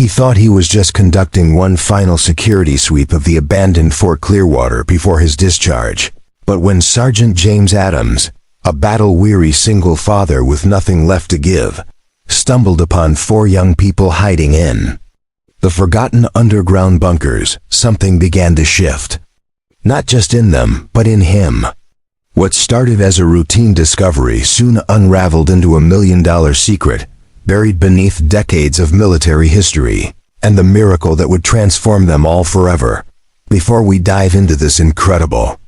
He thought he was just conducting one final security sweep of the abandoned Fort Clearwater before his discharge. But when Sergeant James Adams, a battle-weary single father with nothing left to give, stumbled upon 4 young people hiding in the forgotten underground bunkers, something began to shift. Not just in them, but in him. What started as a routine discovery soon unraveled into a $1 million secret, buried beneath decades of military history, and the miracle that would transform them all forever. Before we dive into this incredible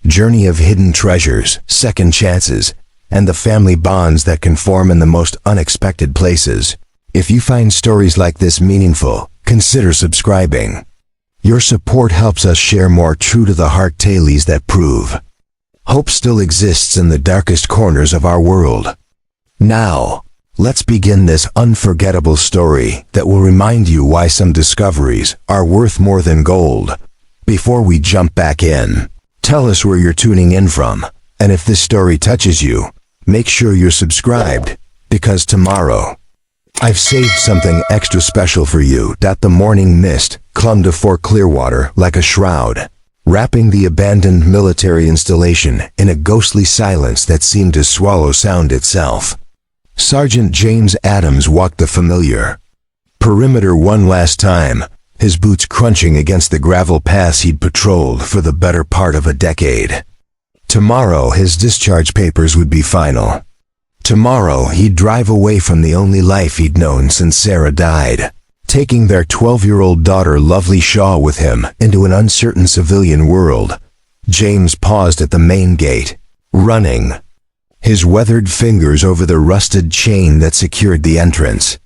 journey of hidden treasures, second chances, and the family bonds that can form in the most unexpected places, if you find stories like this meaningful, consider subscribing. Your support helps us share more true-to-the-heart tales that prove hope still exists in the darkest corners of our world. Now, let's begin this unforgettable story that will remind you why some discoveries are worth more than gold. Before we jump back in, tell us where you're tuning in from, and if this story touches you, make sure you're subscribed, because tomorrow, I've saved something extra special for you. The morning mist clung to Fort Clearwater like a shroud, wrapping the abandoned military installation in a ghostly silence that seemed to swallow sound itself. Sergeant James Adams walked the familiar perimeter one last time, his boots crunching against the gravel paths he'd patrolled for the better part of a decade. Tomorrow his discharge papers would be final. Tomorrow he'd drive away from the only life he'd known since Sarah died, taking their 12-year-old daughter Lovely Shaw with him into an uncertain civilian world. James paused at the main gate, running his weathered fingers over the rusted chain that secured the entrance.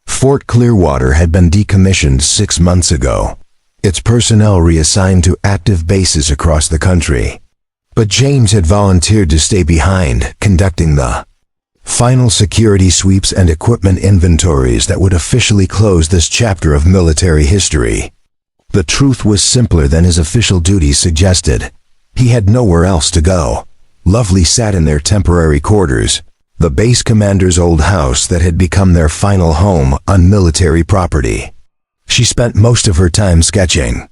Fort Clearwater had been decommissioned 6 months ago, its personnel reassigned to active bases across the country. But James had volunteered to stay behind, conducting the final security sweeps and equipment inventories that would officially close this chapter of military history. The truth was simpler than his official duties suggested. He had nowhere else to go. Lovely sat in their temporary quarters, the base commander's old house that had become their final home on military property. She spent most of her time sketching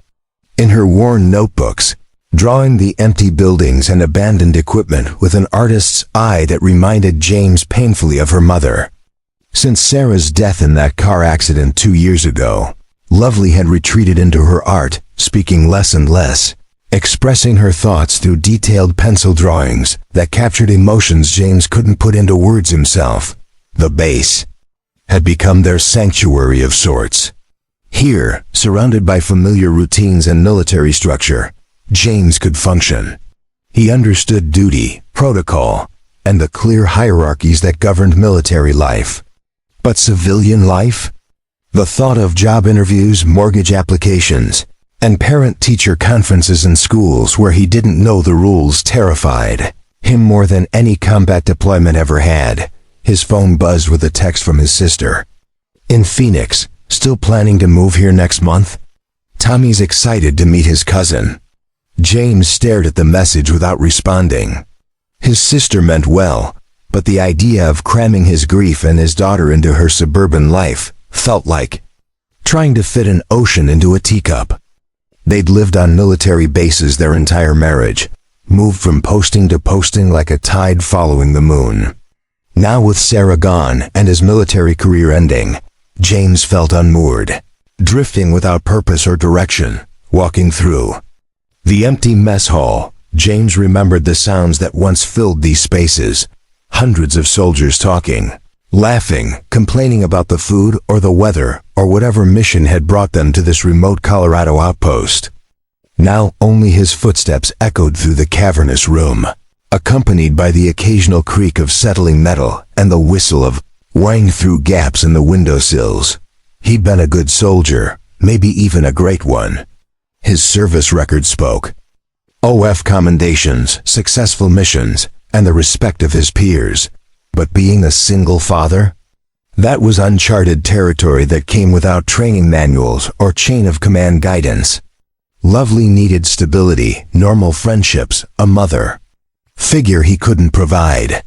in her worn notebooks, drawing the empty buildings and abandoned equipment with an artist's eye that reminded James painfully of her mother. Since Sarah's death in that car accident 2 years ago, Lovely had retreated into her art, speaking less and less, expressing her thoughts through detailed pencil drawings that captured emotions James couldn't put into words himself. The base had become their sanctuary of sorts. Here, surrounded by familiar routines and military structure, James could function. He understood duty, protocol, and the clear hierarchies that governed military life. But civilian life? The thought of job interviews, mortgage applications, and parent-teacher conferences in schools where he didn't know the rules terrified him more than any combat deployment ever had. His phone buzzed with a text from his sister. In Phoenix, still planning to move here next month? Tommy's excited to meet his cousin. James stared at the message without responding. His sister meant well, but the idea of cramming his grief and his daughter into her suburban life felt like trying to fit an ocean into a teacup. They'd lived on military bases their entire marriage, moved from posting to posting like a tide following the moon. Now with Sarah gone and his military career ending, James felt unmoored, drifting without purpose or direction. Walking through the empty mess hall, James remembered the sounds that once filled these spaces. Hundreds of soldiers talking, laughing, complaining about the food or the weather or whatever mission had brought them to this remote Colorado outpost. Now only his footsteps echoed through the cavernous room, accompanied by the occasional creak of settling metal and the whistle of wind through gaps in the windowsills. He'd been a good soldier, maybe even a great one. His service record spoke. OF commendations, successful missions, and the respect of his peers. But being a single father? That was uncharted territory that came without training manuals or chain of command guidance. Lovely needed stability, normal friendships, a mother figure he couldn't provide.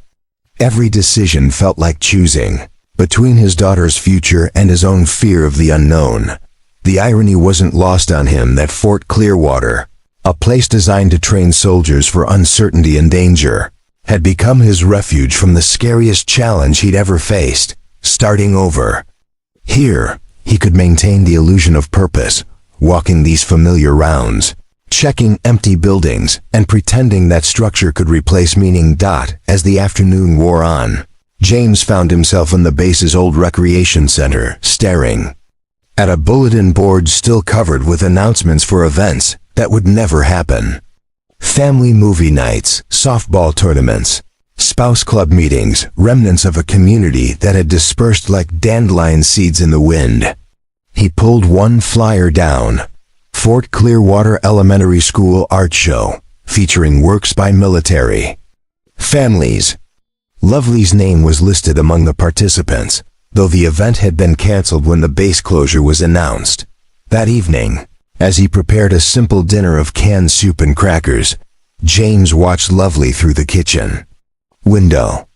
Every decision felt like choosing Between his daughter's future and his own fear of the unknown, the irony wasn't lost on him that Fort Clearwater, a place designed to train soldiers for uncertainty and danger, had become his refuge from the scariest challenge he'd ever faced, starting over. Here, he could maintain the illusion of purpose, walking these familiar rounds, checking empty buildings, and pretending that structure could replace meaning. As the afternoon wore on, James found himself in the base's old recreation center, staring at a bulletin board still covered with announcements for events that would never happen. Family movie nights, softball tournaments, spouse club meetings, remnants of a community that had dispersed like dandelion seeds in the wind. He pulled one flyer down: Fort Clearwater Elementary School Art Show, featuring works by military families. Lovely's name was listed among the participants, though the event had been canceled when the base closure was announced. That evening, as he prepared a simple dinner of canned soup and crackers, James watched Lovely through the kitchen window.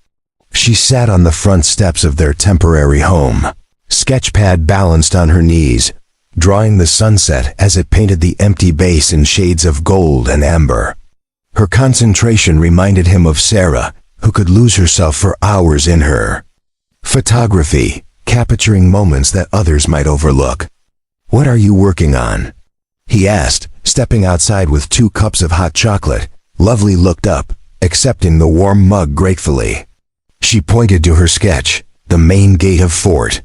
She sat on the front steps of their temporary home, sketchpad balanced on her knees, drawing the sunset as it painted the empty base in shades of gold and amber. Her concentration reminded him of Sarah, who could lose herself for hours in her photography, capturing moments that others might overlook. "What are you working on?" he asked, stepping outside with 2 cups of hot chocolate. Lovely looked up, accepting the warm mug gratefully. She pointed to her sketch, the main gate of Fort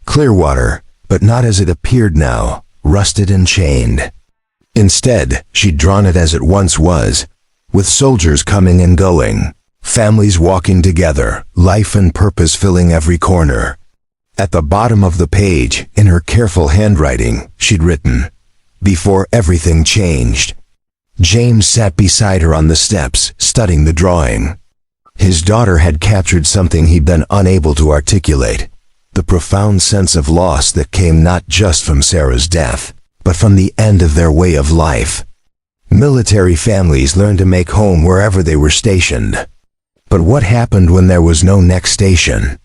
Clearwater, but not as it appeared now, rusted and chained. Instead, she'd drawn it as it once was, with soldiers coming and going, families walking together, life and purpose filling every corner. At the bottom of the page, in her careful handwriting, she'd written, "Before everything changed." James sat beside her on the steps, studying the drawing. His daughter had captured something he'd been unable to articulate: the profound sense of loss that came not just from Sarah's death, but from the end of their way of life. Military families learned to make home wherever they were stationed. But what happened when there was no next station?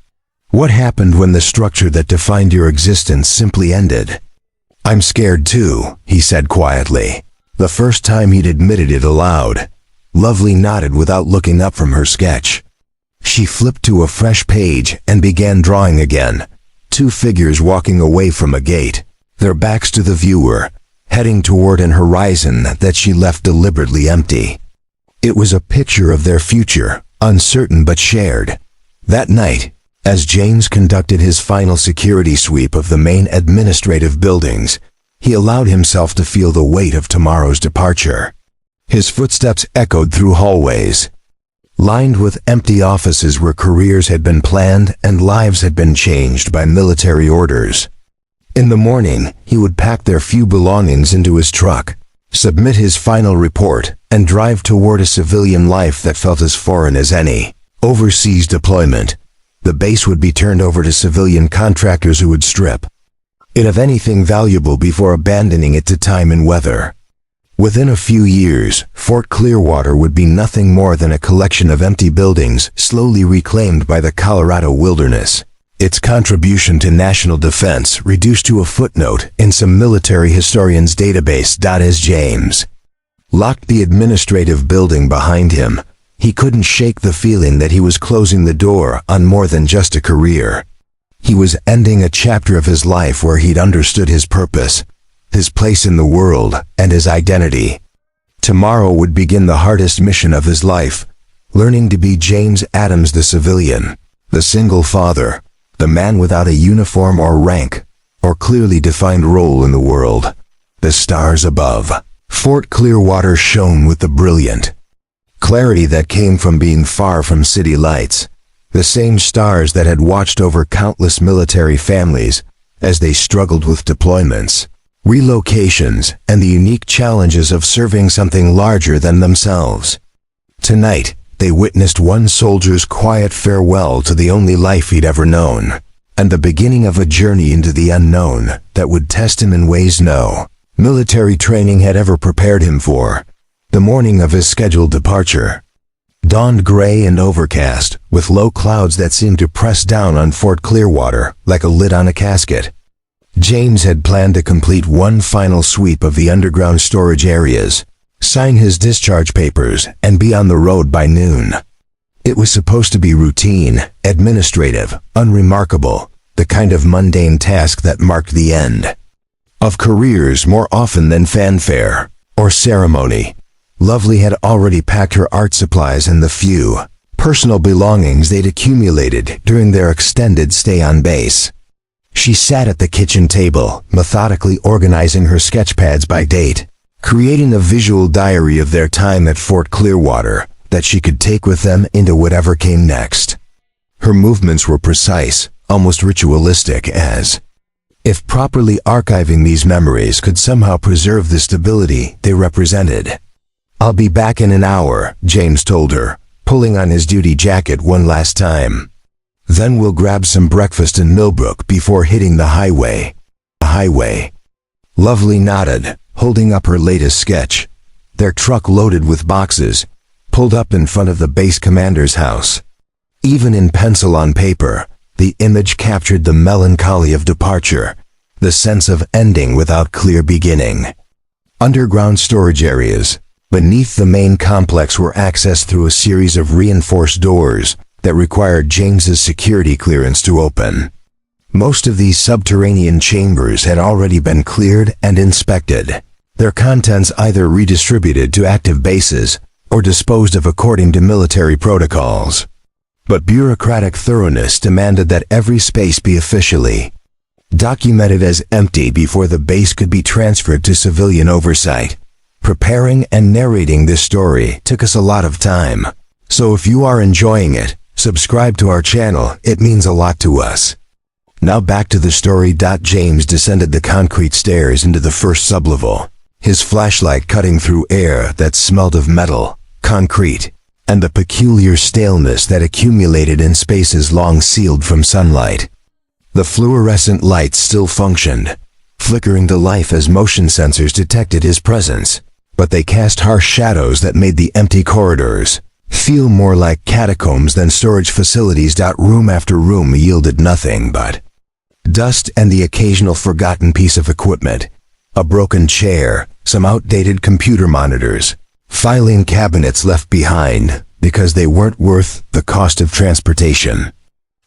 What happened when the structure that defined your existence simply ended? "I'm scared too," he said quietly, the first time he'd admitted it aloud. Lovely nodded without looking up from her sketch. She flipped to a fresh page and began drawing again, 2 figures walking away from a gate, their backs to the viewer, heading toward an horizon that she left deliberately empty. It was a picture of their future, uncertain but shared. That night, as James conducted his final security sweep of the main administrative buildings, he allowed himself to feel the weight of tomorrow's departure. His footsteps echoed through hallways, lined with empty offices where careers had been planned and lives had been changed by military orders. In the morning, he would pack their few belongings into his truck, submit his final report, and drive toward a civilian life that felt as foreign as any overseas deployment. The base would be turned over to civilian contractors who would strip it of anything valuable before abandoning it to time and weather. Within a few years, Fort Clearwater would be nothing more than a collection of empty buildings slowly reclaimed by the Colorado wilderness, its contribution to national defense reduced to a footnote in some military historian's database. As James locked the administrative building behind him, he couldn't shake the feeling that he was closing the door on more than just a career. He was ending a chapter of his life where he'd understood his purpose, his place in the world, and his identity. Tomorrow would begin the hardest mission of his life, learning to be James Adams, the civilian, the single father, the man without a uniform or rank, or clearly defined role in the world. The stars above Fort Clearwater shone with the brilliant clarity that came from being far from city lights, the same stars that had watched over countless military families as they struggled with deployments, relocations, and the unique challenges of serving something larger than themselves. Tonight, they witnessed one soldier's quiet farewell to the only life he'd ever known, and the beginning of a journey into the unknown that would test him in ways no military training had ever prepared him for. The morning of his scheduled departure, dawned gray and overcast, with low clouds that seemed to press down on Fort Clearwater like a lid on a casket. James had planned to complete one final sweep of the underground storage areas, sign his discharge papers, and be on the road by noon. It was supposed to be routine, administrative, unremarkable, the kind of mundane task that marked the end of careers more often than fanfare or ceremony. Lovely had already packed her art supplies and the few personal belongings they'd accumulated during their extended stay on base. She sat at the kitchen table, methodically organizing her sketch pads by date, creating a visual diary of their time at Fort Clearwater that she could take with them into whatever came next. Her movements were precise, almost ritualistic, as if properly archiving these memories could somehow preserve the stability they represented. "I'll be back in an hour," James told her, pulling on his duty jacket one last time. "Then we'll grab some breakfast in Millbrook before hitting the highway." Lovely nodded, holding up her latest sketch. Their truck loaded with boxes pulled up in front of the base commander's house. Even in pencil on paper, the image captured the melancholy of departure, the sense of ending without clear beginning. Underground storage areas beneath the main complex were accessed through a series of reinforced doors that required James's security clearance to open. Most of these subterranean chambers had already been cleared and inspected, their contents either redistributed to active bases or disposed of according to military protocols. But bureaucratic thoroughness demanded that every space be officially documented as empty before the base could be transferred to civilian oversight. Preparing and narrating this story took us a lot of time, so if you are enjoying it, subscribe to our channel, it means a lot to us. Now back to the story. James descended the concrete stairs into the first sublevel, his flashlight cutting through air that smelled of metal, concrete, and the peculiar staleness that accumulated in spaces long sealed from sunlight. The fluorescent lights still functioned, flickering to life as motion sensors detected his presence, but they cast harsh shadows that made the empty corridors feel more like catacombs than storage facilities. Room after room yielded nothing but dust and the occasional forgotten piece of equipment, a broken chair, some outdated computer monitors, filing cabinets left behind because they weren't worth the cost of transportation.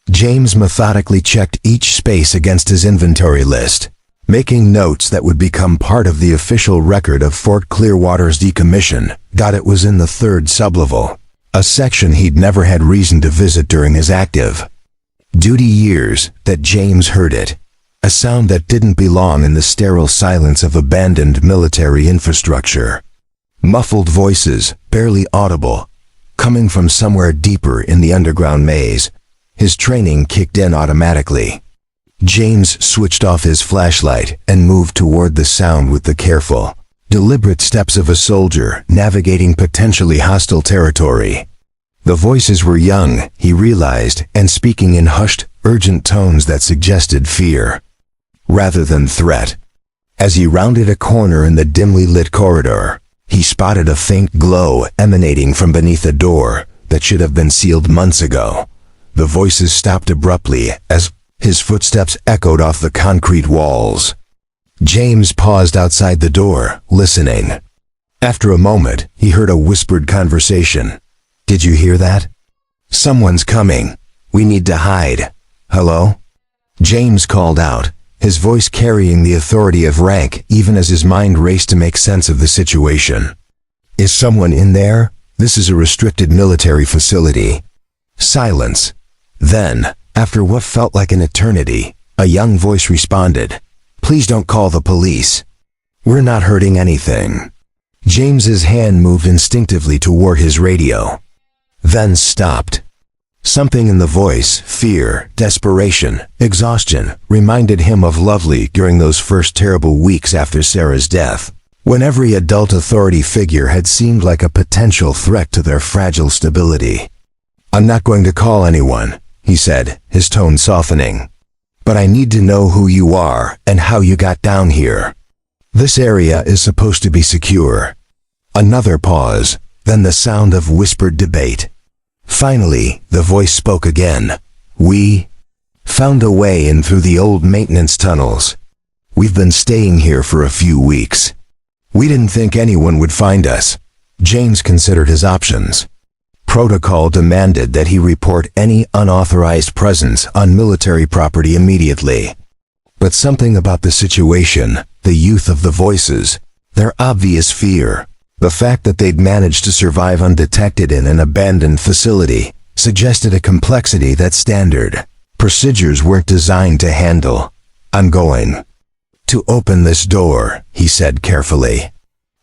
James methodically checked each space against his inventory list, making notes that would become part of the official record of Fort Clearwater's decommission. It was in the third sublevel, a section he'd never had reason to visit during his active duty years, that James heard it, a sound that didn't belong in the sterile silence of abandoned military infrastructure. Muffled voices, barely audible, coming from somewhere deeper in the underground maze. His training kicked in automatically. James switched off his flashlight and moved toward the sound with the careful, deliberate steps of a soldier navigating potentially hostile territory. The voices were young, he realized, and speaking in hushed, urgent tones that suggested fear rather than threat. As he rounded a corner in the dimly lit corridor, he spotted a faint glow emanating from beneath a door that should have been sealed months ago. The voices stopped abruptly as his footsteps echoed off the concrete walls. James paused outside the door, listening. After a moment, he heard a whispered conversation. "Did you hear that? Someone's coming. We need to hide. Hello?" James called out, his voice carrying the authority of rank even as his mind raced to make sense of the situation. "Is someone in there? This is a restricted military facility." Silence. Then, after what felt like an eternity, a young voice responded, "Please don't call the police. We're not hurting anything." James's hand moved instinctively toward his radio, then stopped. Something in the voice, fear, desperation, exhaustion, reminded him of Lovely during those first terrible weeks after Sarah's death, when every adult authority figure had seemed like a potential threat to their fragile stability. "I'm not going to call anyone," he said, his tone softening. "But I need to know who you are and how you got down here. This area is supposed to be secure." Another pause, then the sound of whispered debate. Finally, the voice spoke again. "We found a way in through the old maintenance tunnels. We've been staying here for a few weeks. We didn't think anyone would find us." James considered his options. Protocol demanded that he report any unauthorized presence on military property immediately. But something about the situation, the youth of the voices, their obvious fear, the fact that they'd managed to survive undetected in an abandoned facility, suggested a complexity that standard procedures weren't designed to handle. "I'm going to open this door," he said carefully.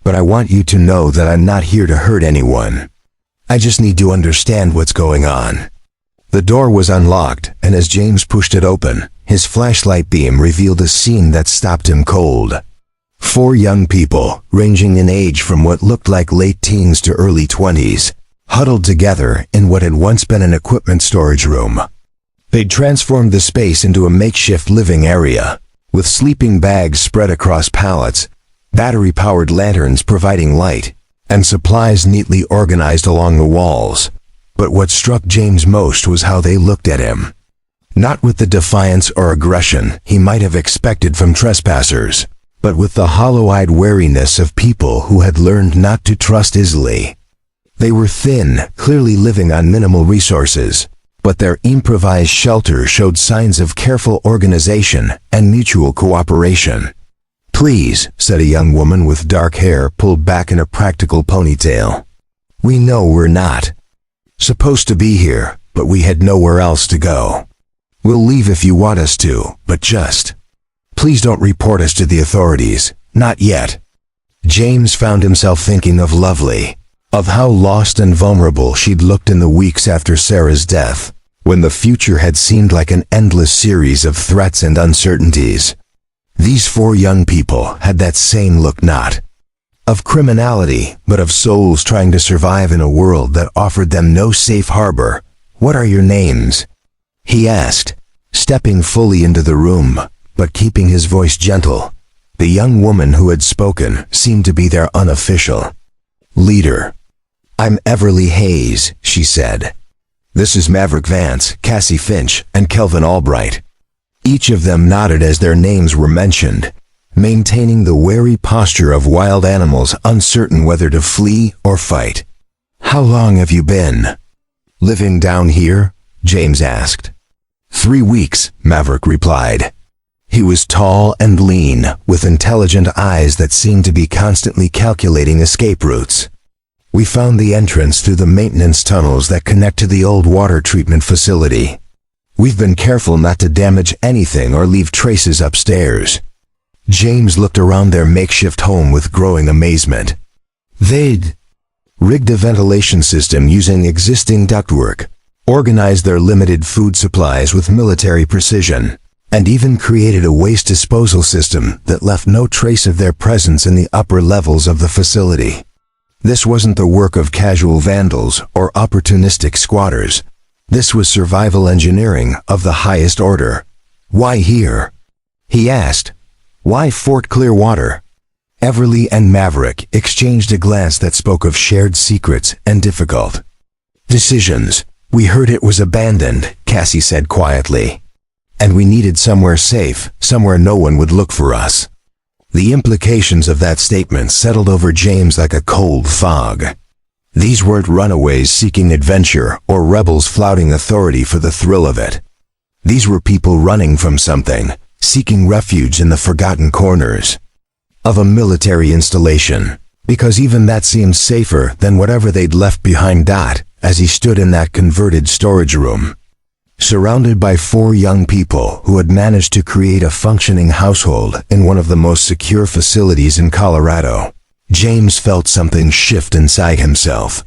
"But I want you to know that I'm not here to hurt anyone. I just need to understand what's going on." The door was unlocked, and as James pushed it open, his flashlight beam revealed a scene that stopped him cold. 4 young people, ranging in age from what looked like late teens to early 20s, huddled together in what had once been an equipment storage room. They'd transformed the space into a makeshift living area, with sleeping bags spread across pallets, battery-powered lanterns providing light, and supplies neatly organized along the walls. But what struck James most was how they looked at him. Not with the defiance or aggression he might have expected from trespassers, but with the hollow-eyed wariness of people who had learned not to trust easily. They were thin, clearly living on minimal resources, but their improvised shelter showed signs of careful organization and mutual cooperation. "Please," said a young woman with dark hair pulled back in a practical ponytail. "We know we're not supposed to be here, but we had nowhere else to go. We'll leave if you want us to, but please don't report us to the authorities, not yet." James found himself thinking of Lovely, of how lost and vulnerable she'd looked in the weeks after Sarah's death, when the future had seemed like an endless series of threats and uncertainties. These 4 young people had that same look, not of criminality, but of souls trying to survive in a world that offered them no safe harbor. "What are your names?" he asked, stepping fully into the room, but keeping his voice gentle. The young woman who had spoken seemed to be their unofficial leader. "I'm Everly Hayes," she said. "This is Maverick Vance, Cassie Finch, and Kelvin Albright." Each of them nodded as their names were mentioned, maintaining the wary posture of wild animals uncertain whether to flee or fight. "How long have you been living down here?" James asked. 3 weeks, Maverick replied. He was tall and lean, with intelligent eyes that seemed to be constantly calculating escape routes. "We found the entrance through the maintenance tunnels that connect to the old water treatment facility. We've been careful not to damage anything or leave traces upstairs." James looked around their makeshift home with growing amazement. They'd rigged a ventilation system using existing ductwork, organized their limited food supplies with military precision, and even created a waste disposal system that left no trace of their presence in the upper levels of the facility. This wasn't the work of casual vandals or opportunistic squatters. This was survival engineering of the highest order. "Why here?" he asked. "Why Fort Clearwater?" Everly and Maverick exchanged a glance that spoke of shared secrets and difficult decisions. "We heard it was abandoned," Cassie said quietly. "And we needed somewhere safe, somewhere no one would look for us." The implications of that statement settled over James like a cold fog. These weren't runaways seeking adventure or rebels flouting authority for the thrill of it. These were people running from something, seeking refuge in the forgotten corners of a military installation, because even that seemed safer than whatever they'd left behind. As he stood in that converted storage room, surrounded by 4 young people who had managed to create a functioning household in one of the most secure facilities in Colorado, James felt something shift inside himself.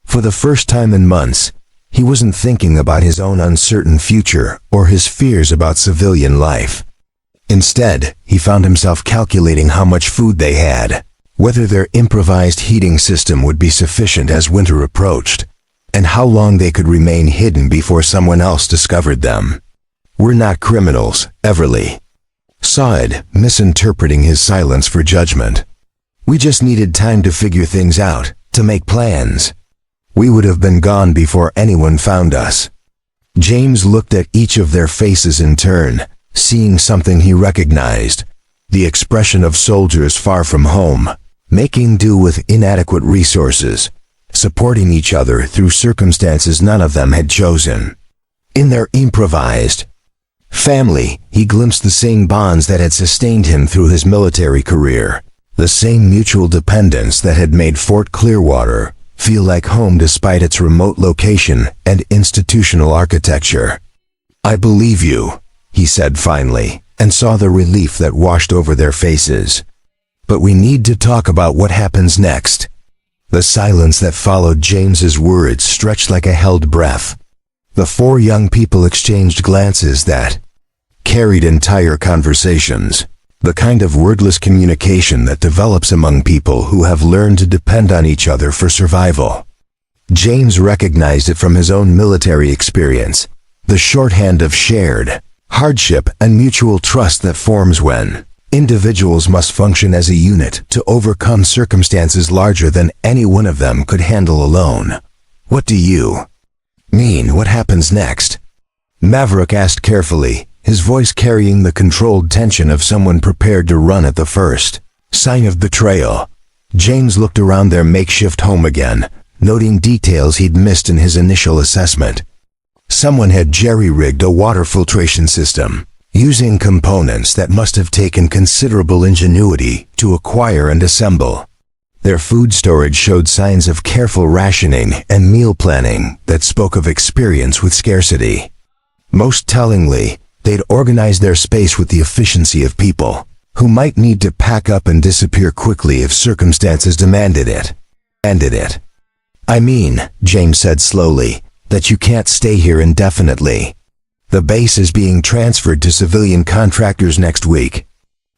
For the first time in months, he wasn't thinking about his own uncertain future or his fears about civilian life. Instead, he found himself calculating how much food they had, whether their improvised heating system would be sufficient as winter approached, and how long they could remain hidden before someone else discovered them. "We're not criminals," Everly sighed, misinterpreting his silence for judgment. "We just needed time to figure things out, to make plans. We would have been gone before anyone found us. James looked at each of their faces in turn, seeing something he recognized. The expression of soldiers far from home, making do with inadequate resources, supporting each other through circumstances none of them had chosen. In their improvised family, he glimpsed the same bonds that had sustained him through his military career, the same mutual dependence that had made Fort Clearwater feel like home despite its remote location and institutional architecture. "I believe you," he said finally, and saw the relief that washed over their faces. "But we need to talk about what happens next." The silence that followed James's words stretched like a held breath. The four young people exchanged glances that carried entire conversations, the kind of wordless communication that develops among people who have learned to depend on each other for survival. James recognized it from his own military experience, the shorthand of shared hardship and mutual trust that forms when individuals must function as a unit to overcome circumstances larger than any one of them could handle alone. "What do you mean, what happens next?" Maverick asked carefully, his voice carrying the controlled tension of someone prepared to run at the first sign of betrayal. James looked around their makeshift home again, noting details he'd missed in his initial assessment. Someone had jerry-rigged a water filtration system, using components that must have taken considerable ingenuity to acquire and assemble. Their food storage showed signs of careful rationing and meal planning that spoke of experience with scarcity. Most tellingly, they'd organized their space with the efficiency of people who might need to pack up and disappear quickly if circumstances demanded it. "I mean," James said slowly, "that you can't stay here indefinitely. The base is being transferred to civilian contractors next week.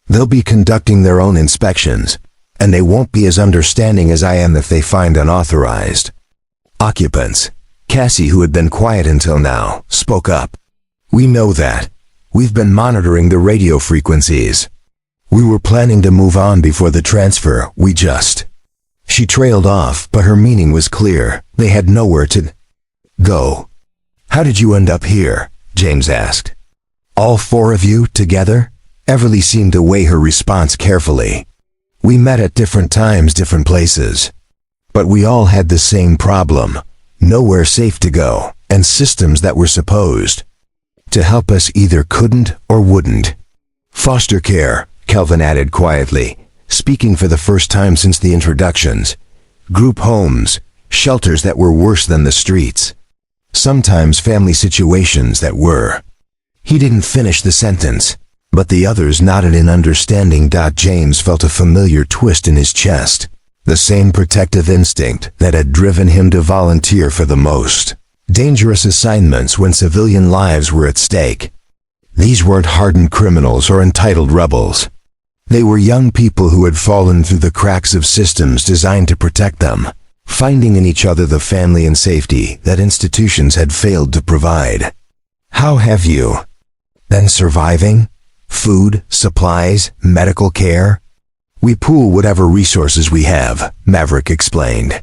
They'll be conducting their own inspections, and they won't be as understanding as I am if they find unauthorized occupants." Cassie, who had been quiet until now, spoke up. "We know that. We've been monitoring the radio frequencies. We were planning to move on before the transfer, we just..." She trailed off, but her meaning was clear. They had nowhere to go. "How did you end up here?" James asked. "All four of you together?" Everly seemed to weigh her response carefully. "We met at different times, different places. But we all had the same problem. Nowhere safe to go, and systems that were supposed to help us either couldn't or wouldn't." "Foster care," Kelvin added quietly, speaking for the first time since the introductions. "Group homes, shelters that were worse than the streets. Sometimes family situations that were..." He didn't finish the sentence, but the others nodded in understanding. James felt a familiar twist in his chest, the same protective instinct that had driven him to volunteer for the most dangerous assignments when civilian lives were at stake. These weren't hardened criminals or entitled rebels. They were young people who had fallen through the cracks of systems designed to protect them, finding in each other the family and safety that institutions had failed to provide. "How have you been surviving? Food, supplies, medical care? We pool whatever resources we have," Maverick explained.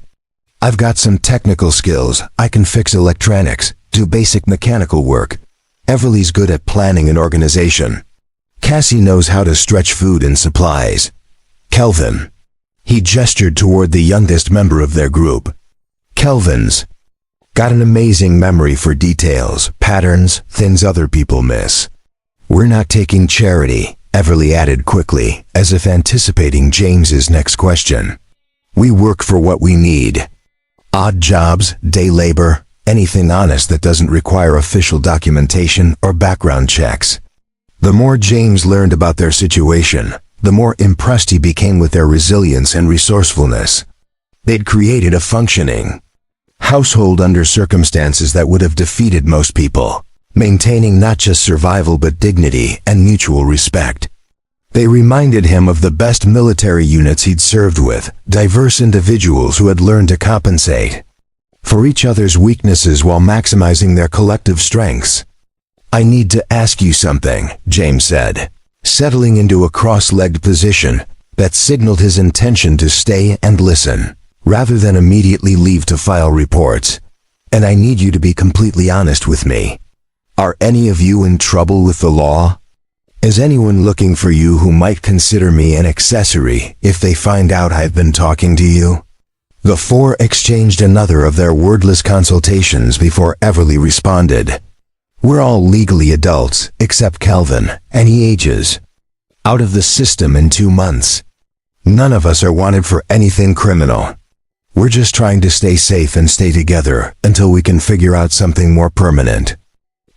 "I've got some technical skills. I can fix electronics, do basic mechanical work. Everly's good at planning and organization. Cassie knows how to stretch food and supplies. Kelvin..." He gestured toward the youngest member of their group. "Kelvin's got an amazing memory for details, patterns, things other people miss. We're not taking charity," Everly added quickly, as if anticipating James's next question. "We work for what we need. Odd jobs, day labor, anything honest that doesn't require official documentation or background checks." The more James learned about their situation, the more impressed he became with their resilience and resourcefulness. They'd created a functioning household under circumstances that would have defeated most people, maintaining not just survival but dignity and mutual respect. They reminded him of the best military units he'd served with, diverse individuals who had learned to compensate for each other's weaknesses while maximizing their collective strengths. "I need to ask you something," James said, settling into a cross-legged position that signaled his intention to stay and listen. rather than immediately leave to file reports. And I need you to be completely honest with me. Are any of you in trouble with the law? Is anyone looking for you who might consider me an accessory if they find out I've been talking to you?" The four exchanged another of their wordless consultations before Everly responded. "We're all legally adults, except Kelvin, and he ages out of the system in 2 months. None of us are wanted for anything criminal. We're just trying to stay safe and stay together until we can figure out something more permanent."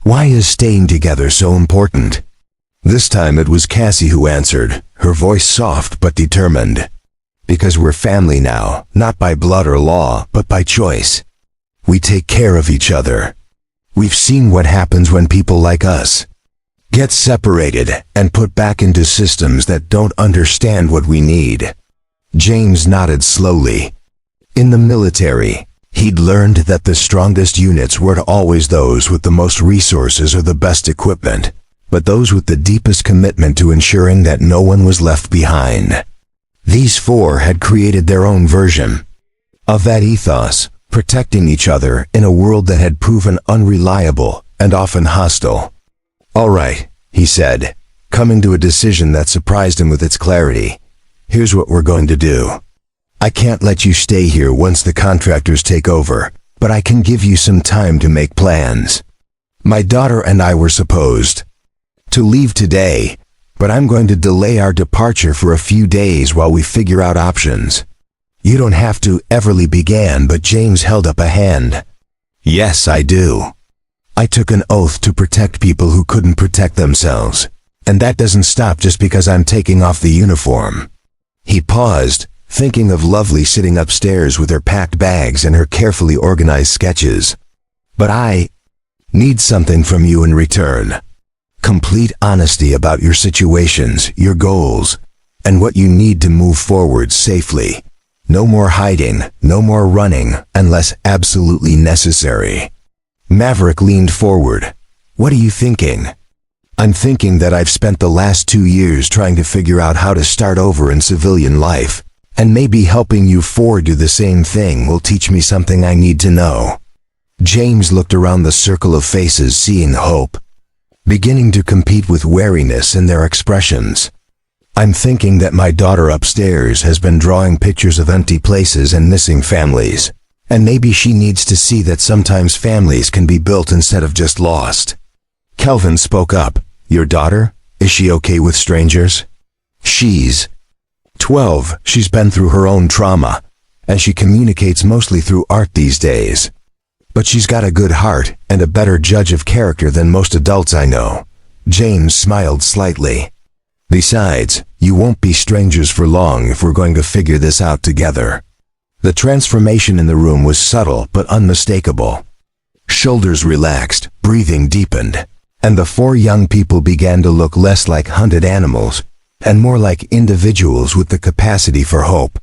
"Why is staying together so important?" This time it was Cassie who answered, her voice soft but determined. "Because we're family now, not by blood or law, but by choice. We take care of each other. We've seen what happens when people like us get separated and put back into systems that don't understand what we need." James nodded slowly. In the military, he'd learned that the strongest units weren't always those with the most resources or the best equipment, but those with the deepest commitment to ensuring that no one was left behind. These four had created their own version of that ethos, protecting each other in a world that had proven unreliable and often hostile. "All right," he said, coming to a decision that surprised him with its clarity. "Here's what we're going to do. I can't let you stay here once the contractors take over, but I can give you some time to make plans. My daughter and I were supposed to leave today, but I'm going to delay our departure for a few days while we figure out options." "You don't have to," Everly began, but James held up a hand. "Yes, I do. I took an oath to protect people who couldn't protect themselves, and that doesn't stop just because I'm taking off the uniform." He paused, thinking of Lovely sitting upstairs with her packed bags and her carefully organized sketches. "But I need something from you in return. Complete honesty about your situations, your goals, and what you need to move forward safely. No more hiding, no more running, unless absolutely necessary." Maverick leaned forward. "What are you thinking?" "I'm thinking that I've spent the last 2 years trying to figure out how to start over in civilian life, and maybe helping you four do the same thing will teach me something I need to know." James looked around the circle of faces, seeing hope beginning to compete with wariness in their expressions. "I'm thinking that my daughter upstairs has been drawing pictures of empty places and missing families, and maybe she needs to see that sometimes families can be built instead of just lost." Kelvin spoke up. "Your daughter? Is she okay with strangers?" "She's 12. She's been through her own trauma, and she communicates mostly through art these days. But she's got a good heart and a better judge of character than most adults I know." James smiled slightly. "Besides, you won't be strangers for long if we're going to figure this out together." The transformation in the room was subtle but unmistakable. Shoulders relaxed, breathing deepened, and the four young people began to look less like hunted animals and more like individuals with the capacity for hope.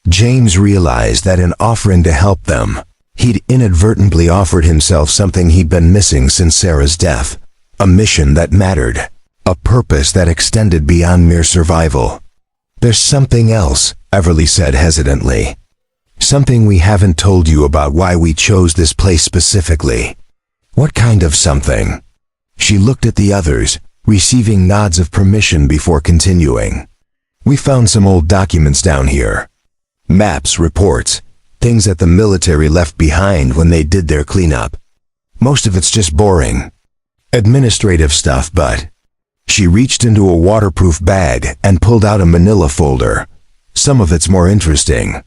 James realized that in offering to help them, he'd inadvertently offered himself something he'd been missing since Sarah's death: a mission that mattered, a purpose that extended beyond mere survival. "There's something else," Everly said hesitantly. "Something we haven't told you about why we chose this place specifically." "What kind of something?" She looked at the others, receiving nods of permission before continuing. "We found some old documents down here. Maps, reports, things that the military left behind when they did their cleanup. Most of it's just boring administrative stuff, but..." She reached into a waterproof bag and pulled out a manila folder. "Some of it's more interesting."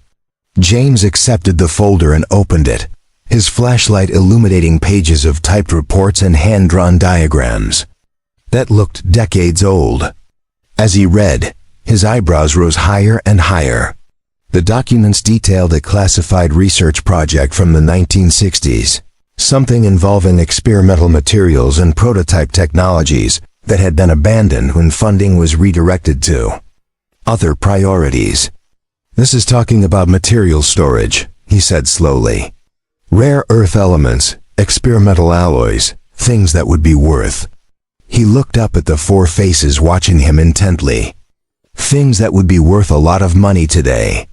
James accepted the folder and opened it, his flashlight illuminating pages of typed reports and hand-drawn diagrams that looked decades old. As he read, his eyebrows rose higher and higher. The documents detailed a classified research project from the 1960s, something involving experimental materials and prototype technologies that had been abandoned when funding was redirected to other priorities. "This is talking about material storage," he said slowly. "Rare earth elements, experimental alloys, things that would be worth..." He looked up at the four faces watching him intently. "Things that would be worth a lot of money today.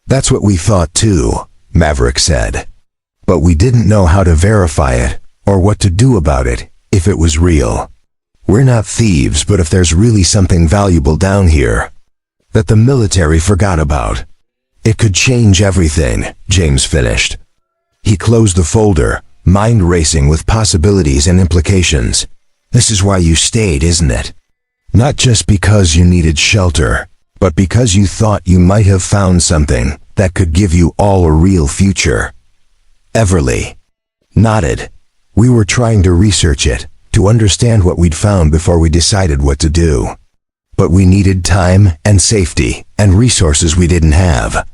"That's what we thought too," Maverick said. "But we didn't know how to verify it, or what to do about it, if it was real. We're not thieves, but if there's really something valuable down here that the military forgot about, it could change everything," James finished. He closed the folder, mind racing with possibilities and implications. "This is why you stayed, isn't it? Not just because you needed shelter, but because you thought you might have found something that could give you all a real future." Everly nodded. "We were trying to research it, to understand what we'd found before we decided what to do. But we needed time and safety and resources we didn't have."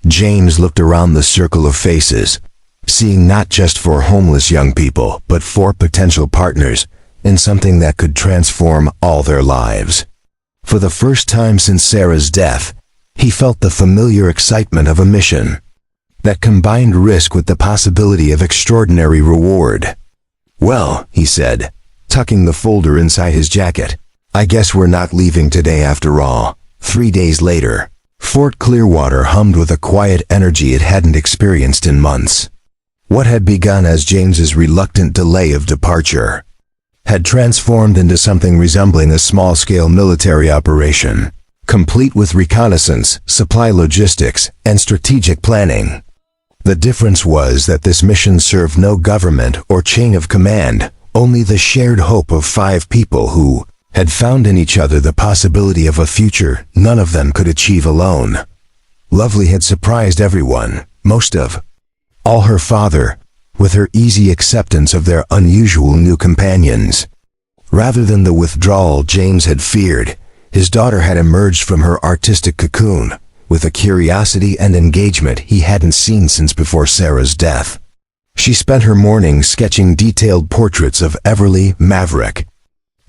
James looked around the circle of faces, seeing not just 4 homeless young people, but 4 potential partners in something that could transform all their lives. For the first time since Sarah's death, he felt the familiar excitement of a mission that combined risk with the possibility of extraordinary reward. "Well," he said, tucking the folder inside his jacket, "I guess we're not leaving today after all." 3 days later, Fort Clearwater hummed with a quiet energy it hadn't experienced in months. What had begun as James's reluctant delay of departure had transformed into something resembling a small-scale military operation, complete with reconnaissance, supply logistics, and strategic planning. The difference was that this mission served no government or chain of command, only the shared hope of 5 people who had found in each other the possibility of a future none of them could achieve alone. Lovely had surprised everyone, most of all her father, with her easy acceptance of their unusual new companions. Rather than the withdrawal James had feared, his daughter had emerged from her artistic cocoon with a curiosity and engagement he hadn't seen since before Sarah's death. She spent her mornings sketching detailed portraits of Everly, Maverick,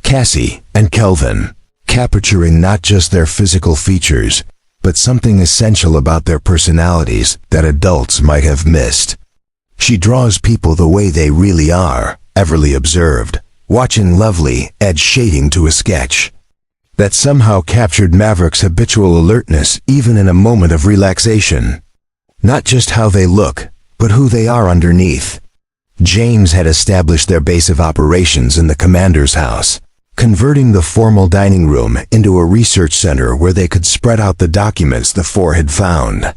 Cassie, and Kelvin, capturing not just their physical features, but something essential about their personalities that adults might have missed. "She draws people the way they really are," Everly observed, watching Lovely add shading to a sketch that somehow captured Maverick's habitual alertness even in a moment of relaxation. "Not just how they look, but who they are underneath." James had established their base of operations in the commander's house, converting the formal dining room into a research center where they could spread out the documents the 4 had found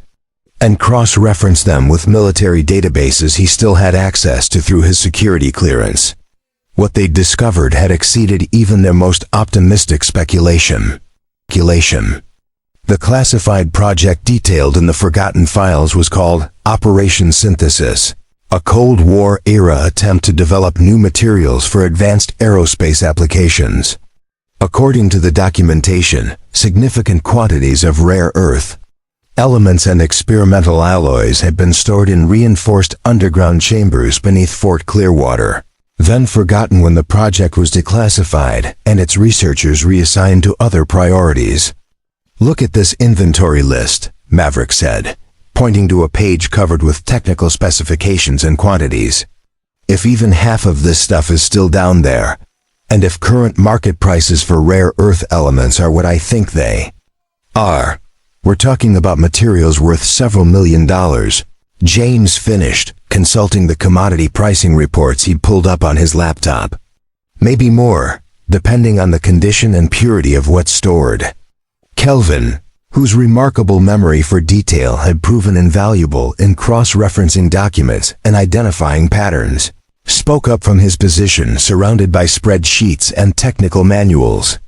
and cross-reference them with military databases he still had access to through his security clearance. What they'd discovered had exceeded even their most optimistic speculation. The classified project detailed in the forgotten files was called Operation Synthesis, a Cold War-era attempt to develop new materials for advanced aerospace applications. According to the documentation, significant quantities of rare earth elements and experimental alloys had been stored in reinforced underground chambers beneath Fort Clearwater, then forgotten when the project was declassified and its researchers reassigned to other priorities. "Look at this inventory list," Maverick said, pointing to a page covered with technical specifications and quantities. "If even half of this stuff is still down there, and if current market prices for rare earth elements are what I think they are, we're talking about materials worth several $1,000,000. James finished, consulting the commodity pricing reports he'd pulled up on his laptop. Maybe more, depending on the condition and purity of what's stored. Kelvin, whose remarkable memory for detail had proven invaluable in cross-referencing documents and identifying patterns, spoke up from his position surrounded by spreadsheets and technical manuals.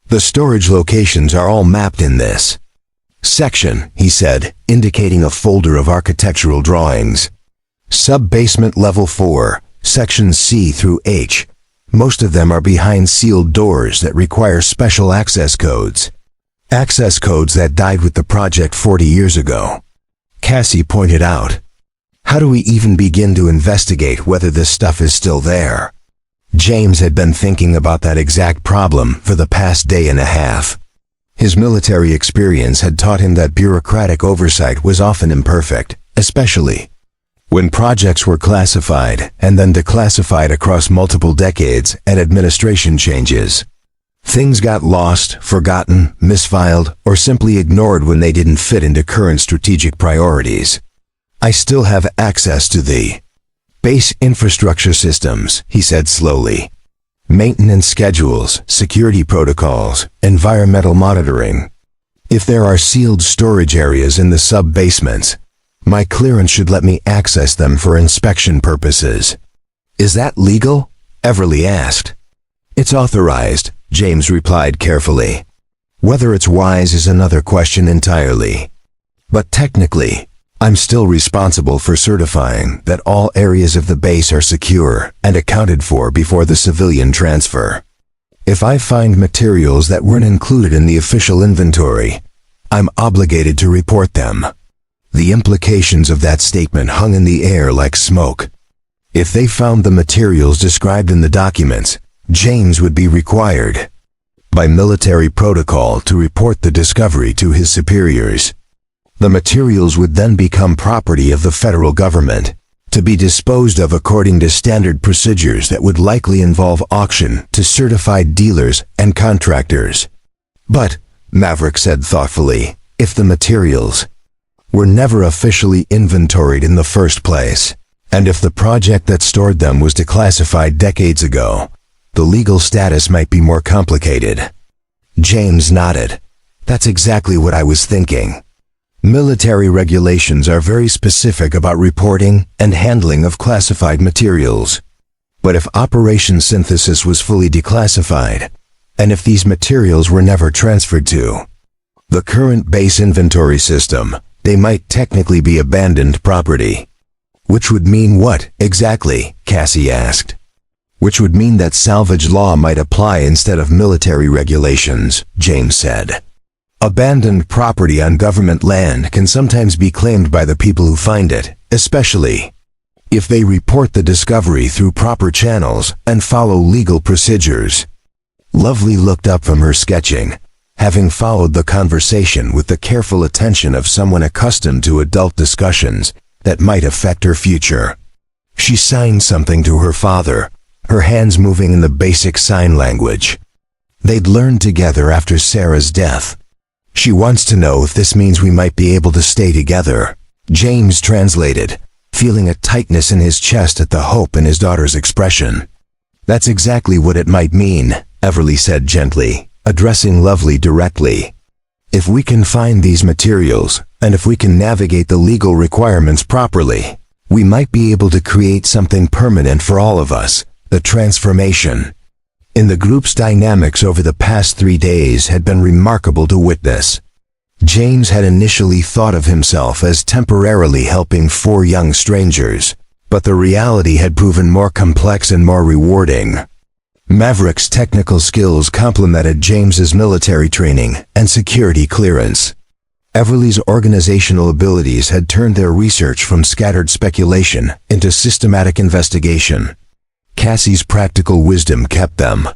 "The storage locations are all mapped in this section," he said, indicating a folder of architectural drawings. "Sub-basement level 4, sections C through H. Most of them are behind sealed doors that require special access codes. Access codes that died with the project 40 years ago," Cassie pointed out. "How do we even begin to investigate whether this stuff is still there?" James had been thinking about that exact problem for the past day and a half. His military experience had taught him that bureaucratic oversight was often imperfect, especially when projects were classified and then declassified across multiple decades and administration changes. Things got lost, forgotten, misfiled, or simply ignored when they didn't fit into current strategic priorities. I still have access to the base infrastructure systems, he said slowly. Maintenance schedules, security protocols, environmental monitoring. If there are sealed storage areas in the sub-basements, my clearance should let me access them for inspection purposes. Is that legal? Everly asked. It's authorized, James replied carefully. Whether it's wise is another question entirely. But technically, I'm still responsible for certifying that all areas of the base are secure and accounted for before the civilian transfer. If I find materials that weren't included in the official inventory, I'm obligated to report them. The implications of that statement hung in the air like smoke. If they found the materials described in the documents, James would be required, by military protocol, to report the discovery to his superiors. The materials would then become property of the federal government, to be disposed of according to standard procedures that would likely involve auction to certified dealers and contractors. But, Maverick said thoughtfully, if the materials were never officially inventoried in the first place, and if the project that stored them was declassified decades ago, the legal status might be more complicated. James nodded. That's exactly what I was thinking. Military regulations are very specific about reporting and handling of classified materials. But if Operation Synthesis was fully declassified, and if these materials were never transferred to the current base inventory system, they might technically be abandoned property. Which would mean what, exactly? Cassie asked. Which would mean that salvage law might apply instead of military regulations, James said. Abandoned property on government land can sometimes be claimed by the people who find it, especially if they report the discovery through proper channels and follow legal procedures. Lovely looked up from her sketching, having followed the conversation with the careful attention of someone accustomed to adult discussions that might affect her future. She signed something to her father, her hands moving in the basic sign language. They'd learned together after Sarah's death. She wants to know if this means we might be able to stay together. James translated, feeling a tightness in his chest at the hope in his daughter's expression. That's exactly what it might mean, Everly said gently, addressing Lovely directly. If we can find these materials, and if we can navigate the legal requirements properly, we might be able to create something permanent for all of us, the transformation. In the group's dynamics over the past 3 days had been remarkable to witness. James had initially thought of himself as temporarily helping 4 young strangers, but the reality had proven more complex and more rewarding. Maverick's technical skills complemented James's military training and security clearance. Everly's organizational abilities had turned their research from scattered speculation into systematic investigation. Cassie's practical wisdom kept them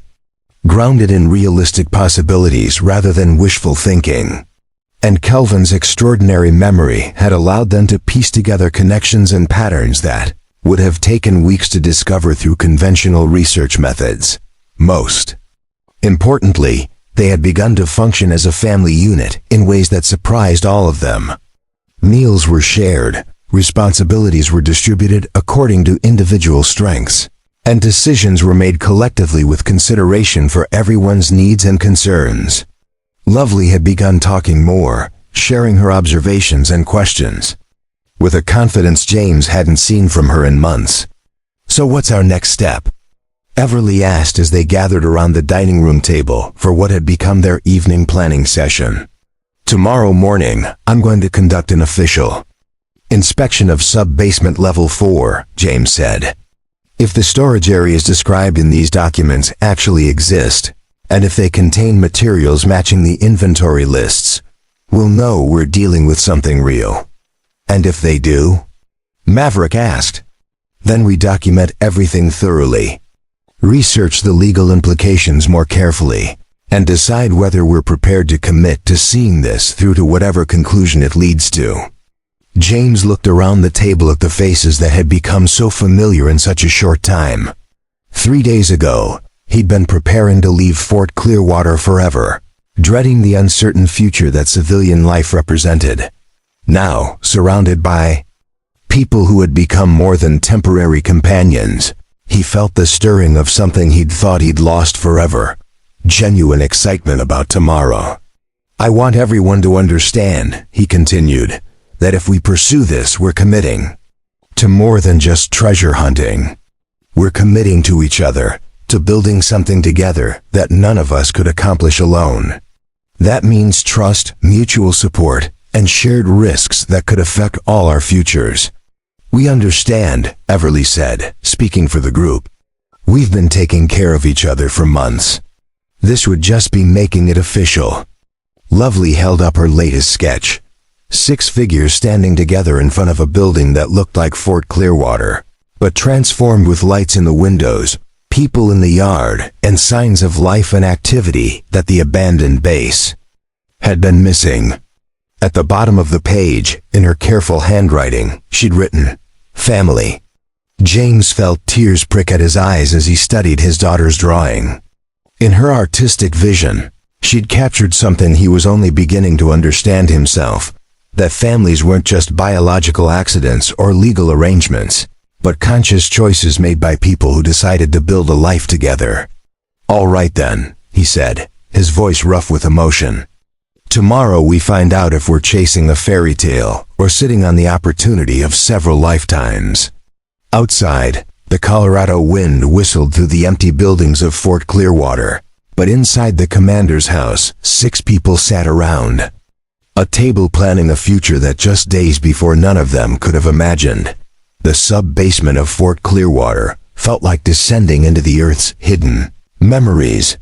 grounded in realistic possibilities rather than wishful thinking. And Kelvin's extraordinary memory had allowed them to piece together connections and patterns that would have taken weeks to discover through conventional research methods. Most importantly, they had begun to function as a family unit in ways that surprised all of them. Meals were shared, responsibilities were distributed according to individual strengths, and decisions were made collectively with consideration for everyone's needs and concerns. Lovely had begun talking more, sharing her observations and questions, with a confidence James hadn't seen from her in months. So what's our next step? Everly asked as they gathered around the dining room table for what had become their evening planning session. Tomorrow morning, I'm going to conduct an official inspection of sub-basement level 4, James said. If the storage areas described in these documents actually exist, and if they contain materials matching the inventory lists, we'll know we're dealing with something real. And if they do? Maverick asked. Then we document everything thoroughly, research the legal implications more carefully, and decide whether we're prepared to commit to seeing this through to whatever conclusion it leads to. James looked around the table at the faces that had become so familiar in such a short time. 3 days ago, He'd been preparing to leave Fort Clearwater forever, dreading the uncertain future that civilian life represented. Now, surrounded by people who had become more than temporary companions, he felt the stirring of something he'd thought he'd lost forever. Genuine excitement about tomorrow. "I want everyone to understand," he continued, "that if we pursue this, we're committing to more than just treasure hunting. We're committing to each other, to building something together that none of us could accomplish alone. That means trust, mutual support, and shared risks that could affect all our futures." "We understand," Everly said, speaking for the group. "We've been taking care of each other for months. This would just be making it official." Lovely held up her latest sketch. 6 figures standing together in front of a building that looked like Fort Clearwater, but transformed with lights in the windows, people in the yard, and signs of life and activity that the abandoned base had been missing. At the bottom of the page, in her careful handwriting, she'd written, "Family." James felt tears prick at his eyes as he studied his daughter's drawing. In her artistic vision, she'd captured something he was only beginning to understand himself, that families weren't just biological accidents or legal arrangements, but conscious choices made by people who decided to build a life together. "All right then," he said, his voice rough with emotion. "Tomorrow we find out if we're chasing a fairy tale or sitting on the opportunity of several lifetimes." Outside, the Colorado wind whistled through the empty buildings of Fort Clearwater, but inside the commander's house, 6 people sat around a table planning a future that just days before none of them could have imagined. The sub-basement of Fort Clearwater felt like descending into the Earth's hidden memories.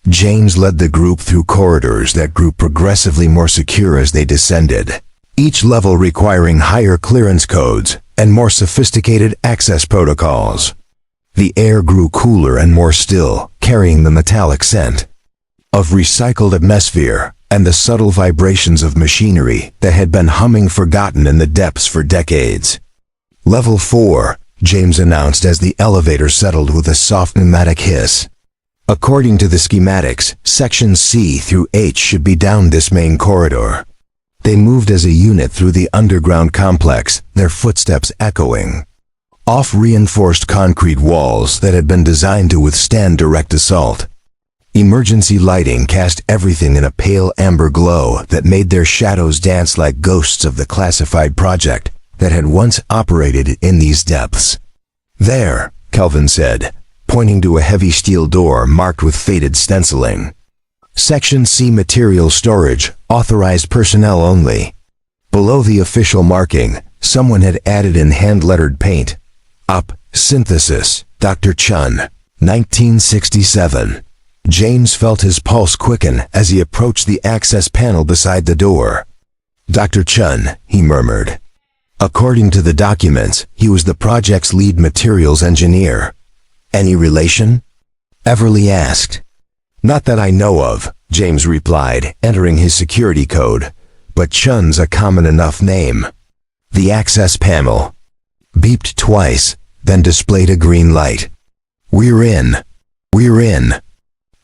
James led the group through corridors that grew progressively more secure as they descended, each level requiring higher clearance codes and more sophisticated access protocols. The air grew cooler and more still, carrying the metallic scent of recycled atmosphere and the subtle vibrations of machinery that had been humming forgotten in the depths for decades. "Level 4, James announced as the elevator settled with a soft pneumatic hiss. "According to the schematics, sections C through H should be down this main corridor." They moved as a unit through the underground complex, their footsteps echoing off reinforced concrete walls that had been designed to withstand direct assault. Emergency lighting cast everything in a pale amber glow that made their shadows dance like ghosts of the classified project that had once operated in these depths. "There," Kelvin said, pointing to a heavy steel door marked with faded stenciling. "Section C material storage, authorized personnel only." Below the official marking, someone had added in hand-lettered paint, "Up, synthesis, Dr. Chun, 1967. James felt his pulse quicken as he approached the access panel beside the door. "Dr. Chun," he murmured. According to the documents, he was the project's lead materials engineer. "Any relation?" Everly asked. "Not that I know of," James replied, entering his security code, "but Chun's a common enough name." The access panel beeped twice, then displayed a green light. "We're in. We're in."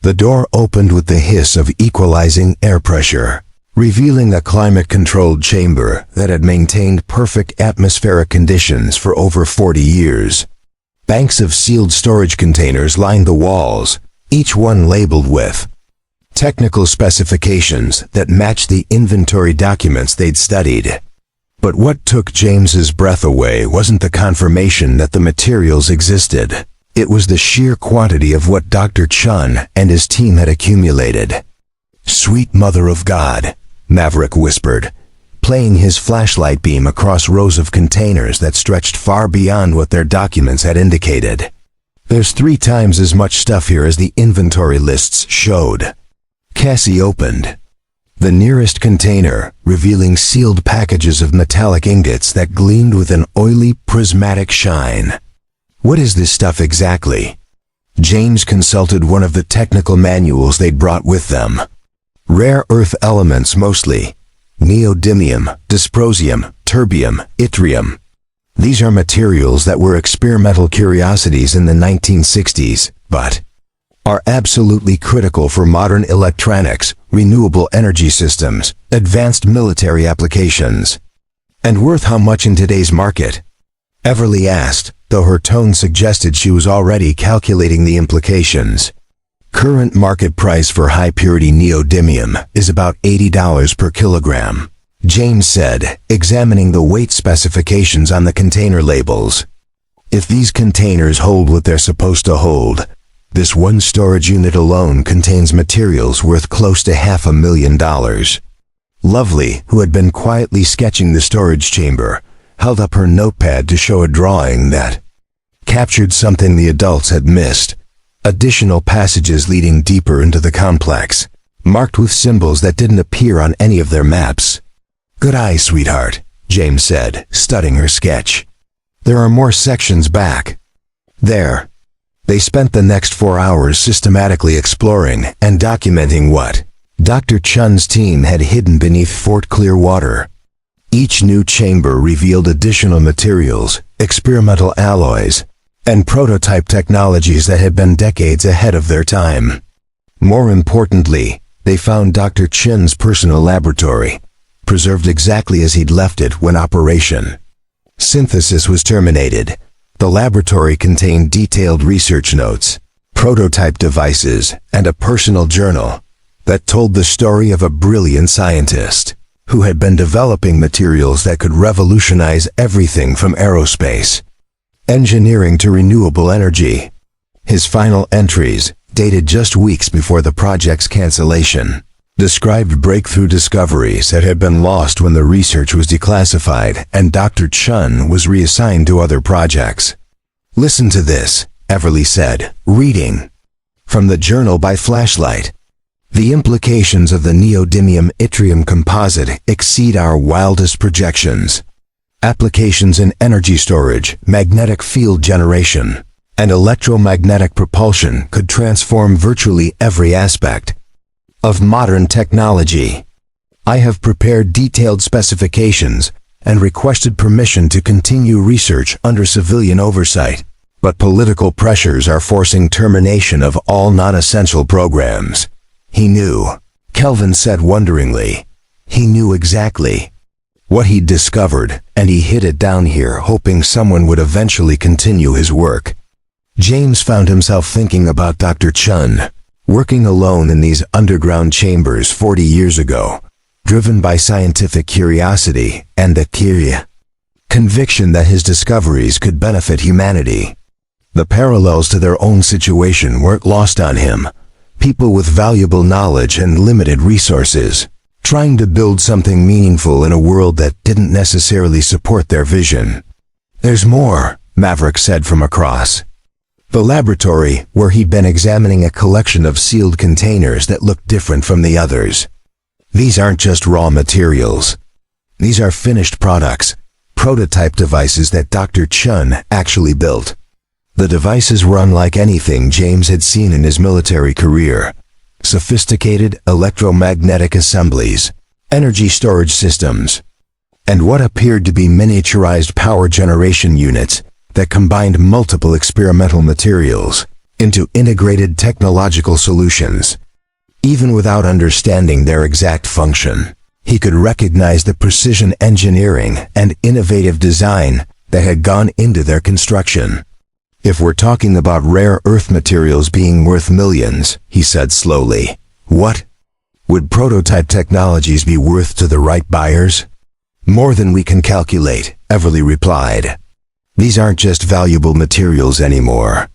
The door opened with the hiss of equalizing air pressure, revealing a climate-controlled chamber that had maintained perfect atmospheric conditions for over 40 years. Banks of sealed storage containers lined the walls, each one labeled with technical specifications that matched the inventory documents they'd studied. But what took James's breath away wasn't the confirmation that the materials existed. It was the sheer quantity of what Dr. Chun and his team had accumulated. "Sweet Mother of God," Maverick whispered, playing his flashlight beam across rows of containers that stretched far beyond what their documents had indicated. "There's 3 times as much stuff here as the inventory lists showed." Cassie opened the nearest container, revealing sealed packages of metallic ingots that gleamed with an oily, prismatic shine. "What is this stuff exactly?" James consulted one of the technical manuals they'd brought with them. "Rare earth elements mostly. Neodymium, dysprosium, terbium, yttrium. These are materials that were experimental curiosities in the 1960s, but are absolutely critical for modern electronics, renewable energy systems, advanced military applications. And worth how much in today's market? Everly asked, though her tone suggested she was already calculating the implications. Current market price for high-purity neodymium is about $80 per kilogram, James said, examining the weight specifications on the container labels. If these containers hold what they're supposed to hold, this one storage unit alone contains materials worth close to $500,000. Lovely, who had been quietly sketching the storage chamber, held up her notepad to show a drawing that captured something the adults had missed. Additional passages leading deeper into the complex, marked with symbols that didn't appear on any of their maps. "Good eye, sweetheart," James said, studying her sketch. "There are more sections back there." They spent the next 4 hours systematically exploring and documenting what Dr. Chun's team had hidden beneath Fort Clearwater. Each new chamber revealed additional materials, experimental alloys, and prototype technologies that had been decades ahead of their time. More importantly, they found Dr. Chin's personal laboratory, preserved exactly as he'd left it when Operation Synthesis was terminated. The laboratory contained detailed research notes, prototype devices, and a personal journal that told the story of a brilliant scientist who had been developing materials that could revolutionize everything from aerospace engineering to renewable energy. His final entries, dated just weeks before the project's cancellation, described breakthrough discoveries that had been lost when the research was declassified and Dr. Chun was reassigned to other projects. "Listen to this," Everly said, reading from the journal by flashlight. "The implications of the neodymium yttrium composite exceed our wildest projections. Applications in energy storage, magnetic field generation, and electromagnetic propulsion could transform virtually every aspect of modern technology. I have prepared detailed specifications and requested permission to continue research under civilian oversight, but political pressures are forcing termination of all non-essential programs." He knew, Kelvin said wonderingly. He knew exactly what he'd discovered, and he hid it down here hoping someone would eventually continue his work. James found himself thinking about Dr. Chun, working alone in these underground chambers 40 years ago, driven by scientific curiosity and the conviction that his discoveries could benefit humanity. The parallels to their own situation weren't lost on him. People with valuable knowledge and limited resources, trying to build something meaningful in a world that didn't necessarily support their vision. "There's more," Maverick said from across the laboratory, where he'd been examining a collection of sealed containers that looked different from the others. "These aren't just raw materials. These are finished products, prototype devices that Dr. Chun actually built." The devices were unlike anything James had seen in his military career. Sophisticated electromagnetic assemblies, energy storage systems, and what appeared to be miniaturized power generation units that combined multiple experimental materials into integrated technological solutions. Even without understanding their exact function, he could recognize the precision engineering and innovative design that had gone into their construction. "If we're talking about rare earth materials being worth millions," he said slowly, "what would prototype technologies be worth to the right buyers?" "More than we can calculate," Everly replied. "These aren't just valuable materials anymore.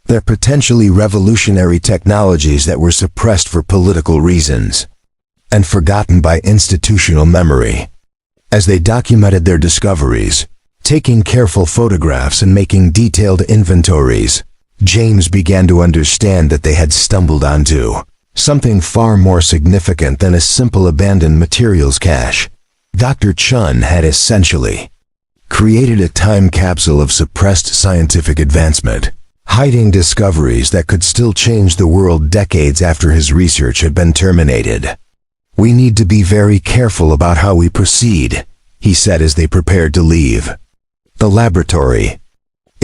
They're potentially revolutionary technologies that were suppressed for political reasons and forgotten by institutional memory." As they documented their discoveries, taking careful photographs and making detailed inventories, James began to understand that they had stumbled onto something far more significant than a simple abandoned materials cache. Dr. Chun had essentially created a time capsule of suppressed scientific advancement, hiding discoveries that could still change the world decades after his research had been terminated. "We need to be very careful about how we proceed," he said as they prepared to leave the laboratory.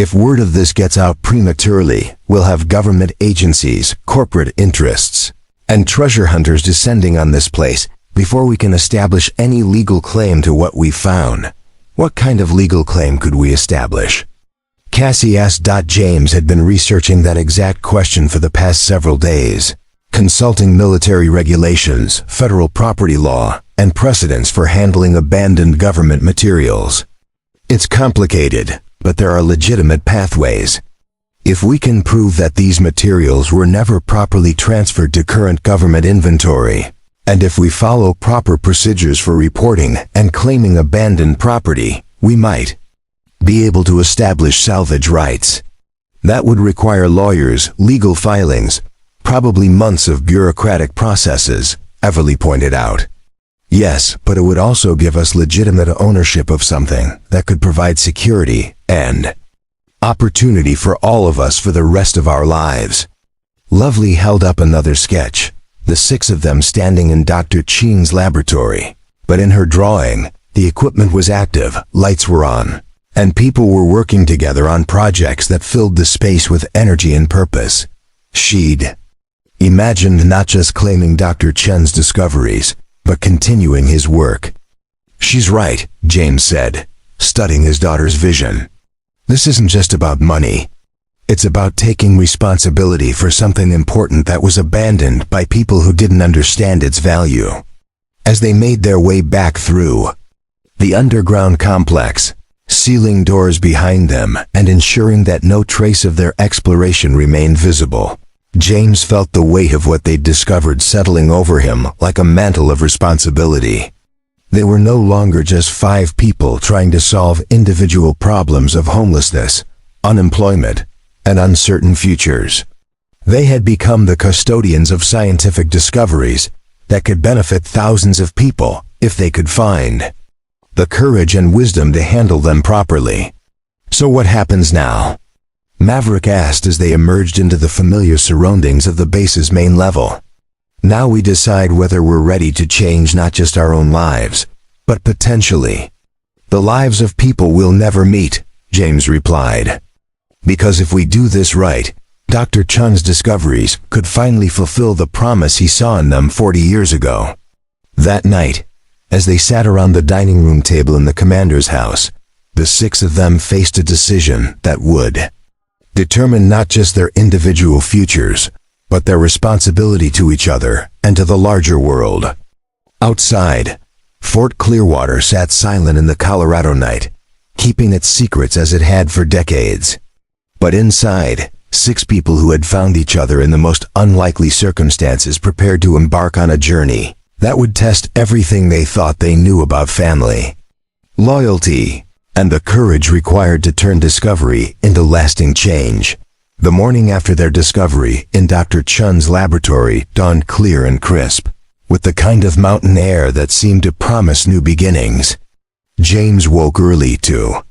If word of this gets out prematurely, we'll have government agencies, corporate interests, and treasure hunters descending on this place before we can establish any legal claim to what we found. What kind of legal claim could we establish? Cassie asked. James had been researching that exact question for the past several days, consulting military regulations, federal property law, and precedents for handling abandoned government materials. It's complicated, but there are legitimate pathways. If we can prove that these materials were never properly transferred to current government inventory, and if we follow proper procedures for reporting and claiming abandoned property, we might be able to establish salvage rights. That would require lawyers, legal filings, probably months of bureaucratic processes, Everly pointed out. Yes, but it would also give us legitimate ownership of something that could provide security and opportunity for all of us for the rest of our lives. Lovely held up another sketch, the 6 of them standing in Dr. Cheen's laboratory. But in her drawing, the equipment was active, lights were on, and people were working together on projects that filled the space with energy and purpose. She'd imagined not just claiming Dr. Chen's discoveries, but continuing his work. She's right, James said, studying his daughter's vision. This isn't just about money. It's about taking responsibility for something important that was abandoned by people who didn't understand its value. As they made their way back through the underground complex, sealing doors behind them and ensuring that no trace of their exploration remained visible, James felt the weight of what they'd discovered settling over him like a mantle of responsibility. They were no longer just 5 people trying to solve individual problems of homelessness, unemployment, and uncertain futures. They had become the custodians of scientific discoveries that could benefit thousands of people if they could find the courage and wisdom to handle them properly. So what happens now? Maverick asked as they emerged into the familiar surroundings of the base's main level. Now we decide whether we're ready to change not just our own lives, but potentially the lives of people we'll never meet, James replied. Because if we do this right, Dr. Chun's discoveries could finally fulfill the promise he saw in them 40 years ago. That night, as they sat around the dining room table in the commander's house, the 6 of them faced a decision that would determine not just their individual futures, but their responsibility to each other and to the larger world. Outside, Fort Clearwater sat silent in the Colorado night, keeping its secrets as it had for decades. But inside, 6 people who had found each other in the most unlikely circumstances prepared to embark on a journey that would test everything they thought they knew about family, loyalty, and the courage required to turn discovery into lasting change. The morning after their discovery in Dr. Chun's laboratory dawned clear and crisp, with the kind of mountain air that seemed to promise new beginnings. James woke early to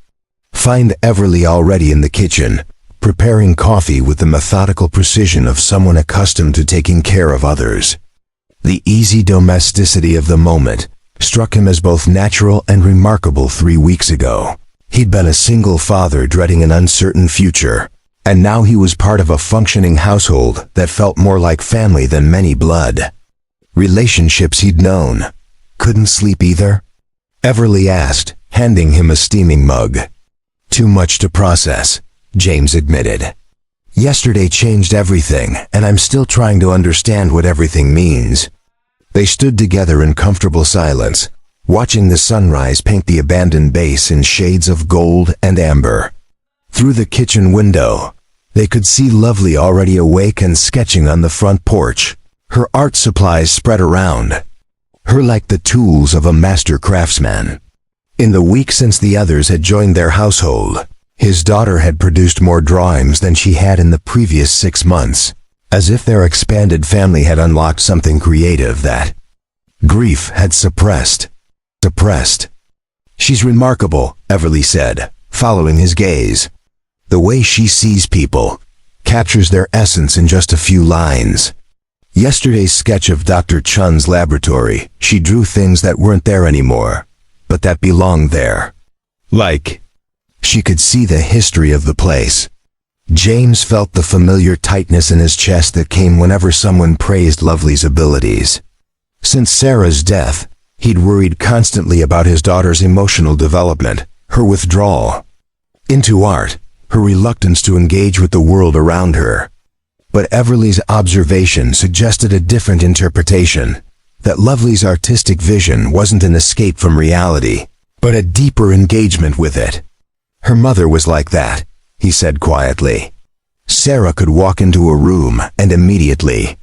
find Everly already in the kitchen, preparing coffee with the methodical precision of someone accustomed to taking care of others. The easy domesticity of the moment struck him as both natural and remarkable 3 weeks ago. He'd been a single father dreading an uncertain future, and now he was part of a functioning household that felt more like family than many blood. Relationships he'd known couldn't sleep either? Everly asked, handing him a steaming mug. Too much to process, James admitted. Yesterday changed everything, and I'm still trying to understand what everything means. They stood together in comfortable silence, watching the sunrise paint the abandoned base in shades of gold and amber. Through the kitchen window, they could see Lovely already awake and sketching on the front porch, her art supplies spread around, her like the tools of a master craftsman. In the week since the others had joined their household, his daughter had produced more drawings than she had in the previous 6 months, as if their expanded family had unlocked something creative that grief had suppressed. She's remarkable, Everly said, following his gaze. The way she sees people captures their essence in just a few lines. Yesterday's sketch of Dr. Chun's laboratory, she drew things that weren't there anymore, but that belonged there. Like She could see the history of the place. James felt the familiar tightness in his chest that came whenever someone praised Lovely's abilities. Since Sarah's death, he'd worried constantly about his daughter's emotional development, her withdrawal into art, her reluctance to engage with the world around her. But Everly's observation suggested a different interpretation, that Lovely's artistic vision wasn't an escape from reality, but a deeper engagement with it. Her mother was like that, he said quietly. Sarah could walk into a room and immediately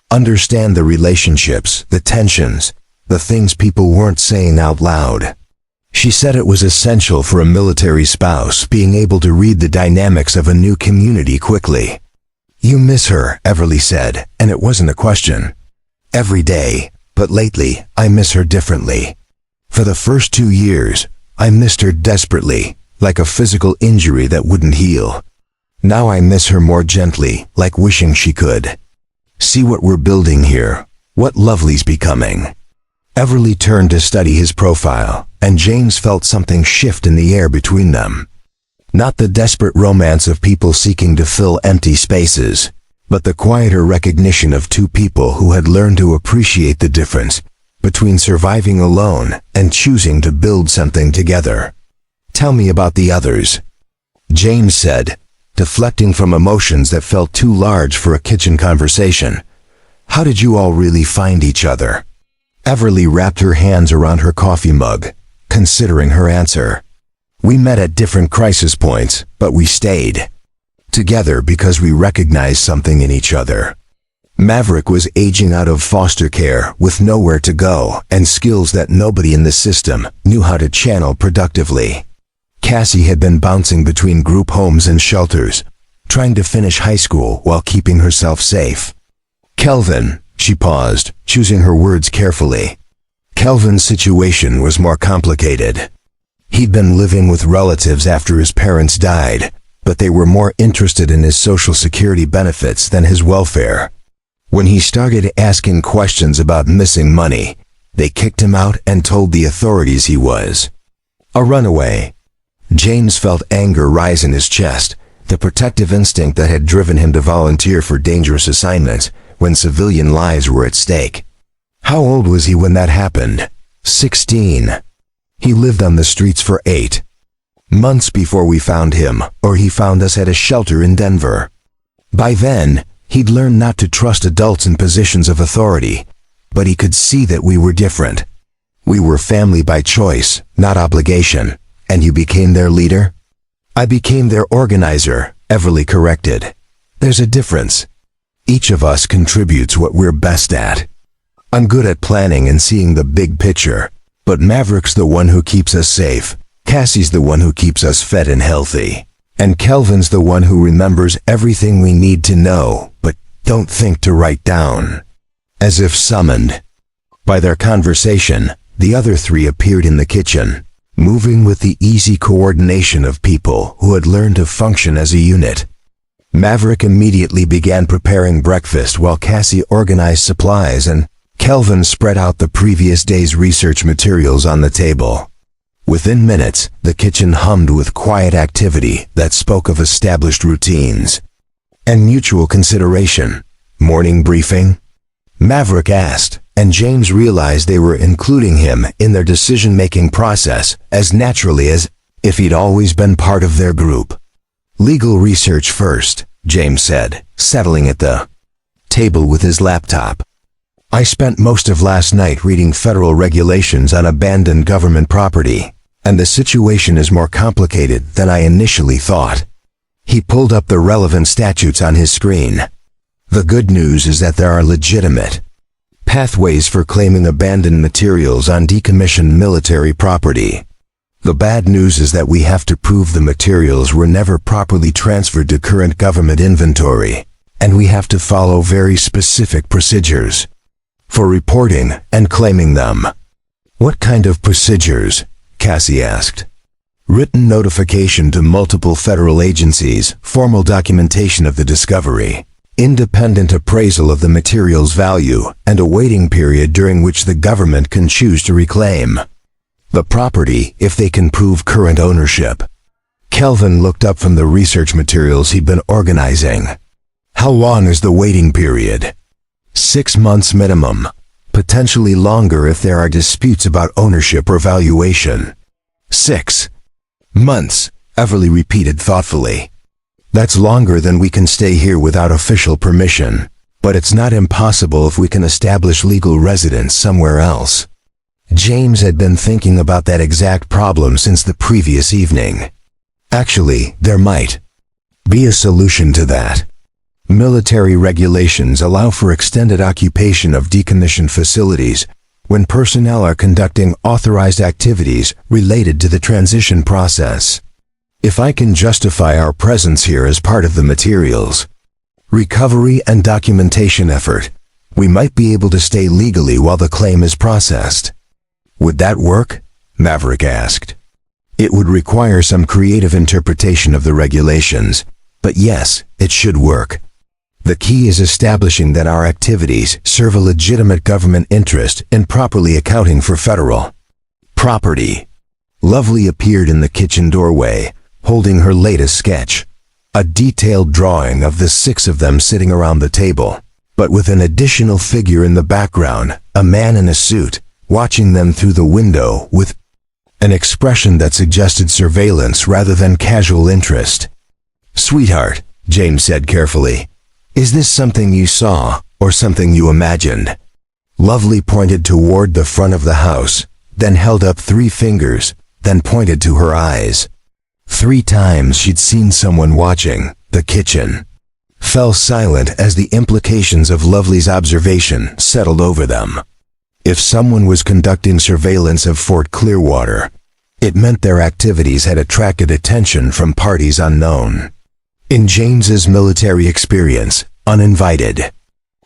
understand the relationships, the tensions, the things people weren't saying out loud. She said it was essential for a military spouse being able to read the dynamics of a new community quickly. "You miss her," Everly said, and it wasn't a question. "Every day, but lately, I miss her differently. For the first 2 years, I missed her desperately, like a physical injury that wouldn't heal. Now I miss her more gently, like wishing she could. See what we're building here, what Lovely's becoming." Everly turned to study his profile, and James felt something shift in the air between them. Not the desperate romance of people seeking to fill empty spaces, but the quieter recognition of two people who had learned to appreciate the difference between surviving alone and choosing to build something together. "Tell me about the others," James said, deflecting from emotions that felt too large for a kitchen conversation. "How did you all really find each other?" Everly wrapped her hands around her coffee mug, considering her answer. "We met at different crisis points, but we stayed together because we recognized something in each other. Maverick was aging out of foster care with nowhere to go and skills that nobody in the system knew how to channel productively. Cassie had been bouncing between group homes and shelters, trying to finish high school while keeping herself safe. Kelvin," she paused, choosing her words carefully. Kelvin's situation was more complicated. He'd been living with relatives after his parents died, but they were more interested in his social security benefits than his welfare. When he started asking questions about missing money, they kicked him out and told the authorities he was a runaway. James felt anger rise in his chest, the protective instinct that had driven him to volunteer for dangerous assignments when civilian lives were at stake. How old was he when that happened? 16. He lived on the streets for 8 months before we found him, or he found us at a shelter in Denver. By then, he'd learned not to trust adults in positions of authority, but he could see that we were different. We were family by choice, not obligation. "And you became their leader?" "I became their organizer," Everly corrected. "There's a difference. Each of us contributes what we're best at. I'm good at planning and seeing the big picture, but Maverick's the one who keeps us safe, Cassie's the one who keeps us fed and healthy, and Kelvin's the one who remembers everything we need to know, but don't think to write down." As if summoned by their conversation, the other three appeared in the kitchen, moving with the easy coordination of people who had learned to function as a unit. Maverick immediately began preparing breakfast while Cassie organized supplies and Kelvin spread out the previous day's research materials on the table. Within minutes, the kitchen hummed with quiet activity that spoke of established routines and mutual consideration. "Morning briefing?" Maverick asked, and James realized they were including him in their decision-making process as naturally as if he'd always been part of their group. "Legal research first," James said, settling at the table with his laptop. "I spent most of last night reading federal regulations on abandoned government property, and the situation is more complicated than I initially thought." He pulled up the relevant statutes on his screen. "The good news is that there are legitimate pathways for claiming abandoned materials on decommissioned military property. The bad news is that we have to prove the materials were never properly transferred to current government inventory, and we have to follow very specific procedures for reporting and claiming them." "What kind of procedures?" Cassie asked. "Written notification to multiple federal agencies, formal documentation of the discovery, independent appraisal of the material's value, and a waiting period during which the government can choose to reclaim the property if they can prove current ownership." Kelvin looked up from the research materials he'd been organizing. How long is the waiting period? 6 months minimum, potentially longer if there are disputes about ownership or valuation. 6 months, Everly repeated thoughtfully. That's longer than we can stay here without official permission, but it's not impossible if we can establish legal residence somewhere else. James had been thinking about that exact problem since the previous evening. Actually, there might be a solution to that. Military regulations allow for extended occupation of decommissioned facilities when personnel are conducting authorized activities related to the transition process. If I can justify our presence here as part of the materials, recovery and documentation effort, we might be able to stay legally while the claim is processed. Would that work? Maverick asked. It would require some creative interpretation of the regulations, but yes, it should work. The key is establishing that our activities serve a legitimate government interest in properly accounting for federal property. Lovely appeared in the kitchen doorway, holding her latest sketch, a detailed drawing of the 6 of them sitting around the table, but with an additional figure in the background, a man in a suit, watching them through the window with an expression that suggested surveillance rather than casual interest. "Sweetheart," James said carefully, "is this something you saw or something you imagined?" Lovely pointed toward the front of the house, then held up 3 fingers, then pointed to her eyes. 3 times she'd seen someone watching. The kitchen fell silent as the implications of Lovely's observation settled over them. If someone was conducting surveillance of Fort Clearwater, it meant their activities had attracted attention from parties unknown. In James's military experience, uninvited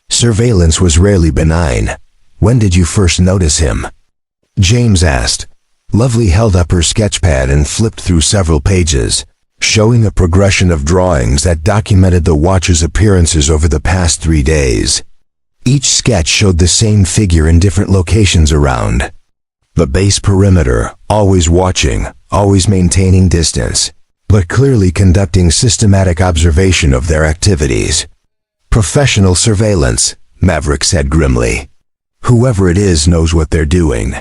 surveillance was rarely benign. "When did you first notice him?" James asked. Lovely held up her sketchpad and flipped through several pages, showing a progression of drawings that documented the watcher's appearances over the past 3 days. Each sketch showed the same figure in different locations around the base perimeter, always watching, always maintaining distance, but clearly conducting systematic observation of their activities. "Professional surveillance," Maverick said grimly. "Whoever it is knows what they're doing."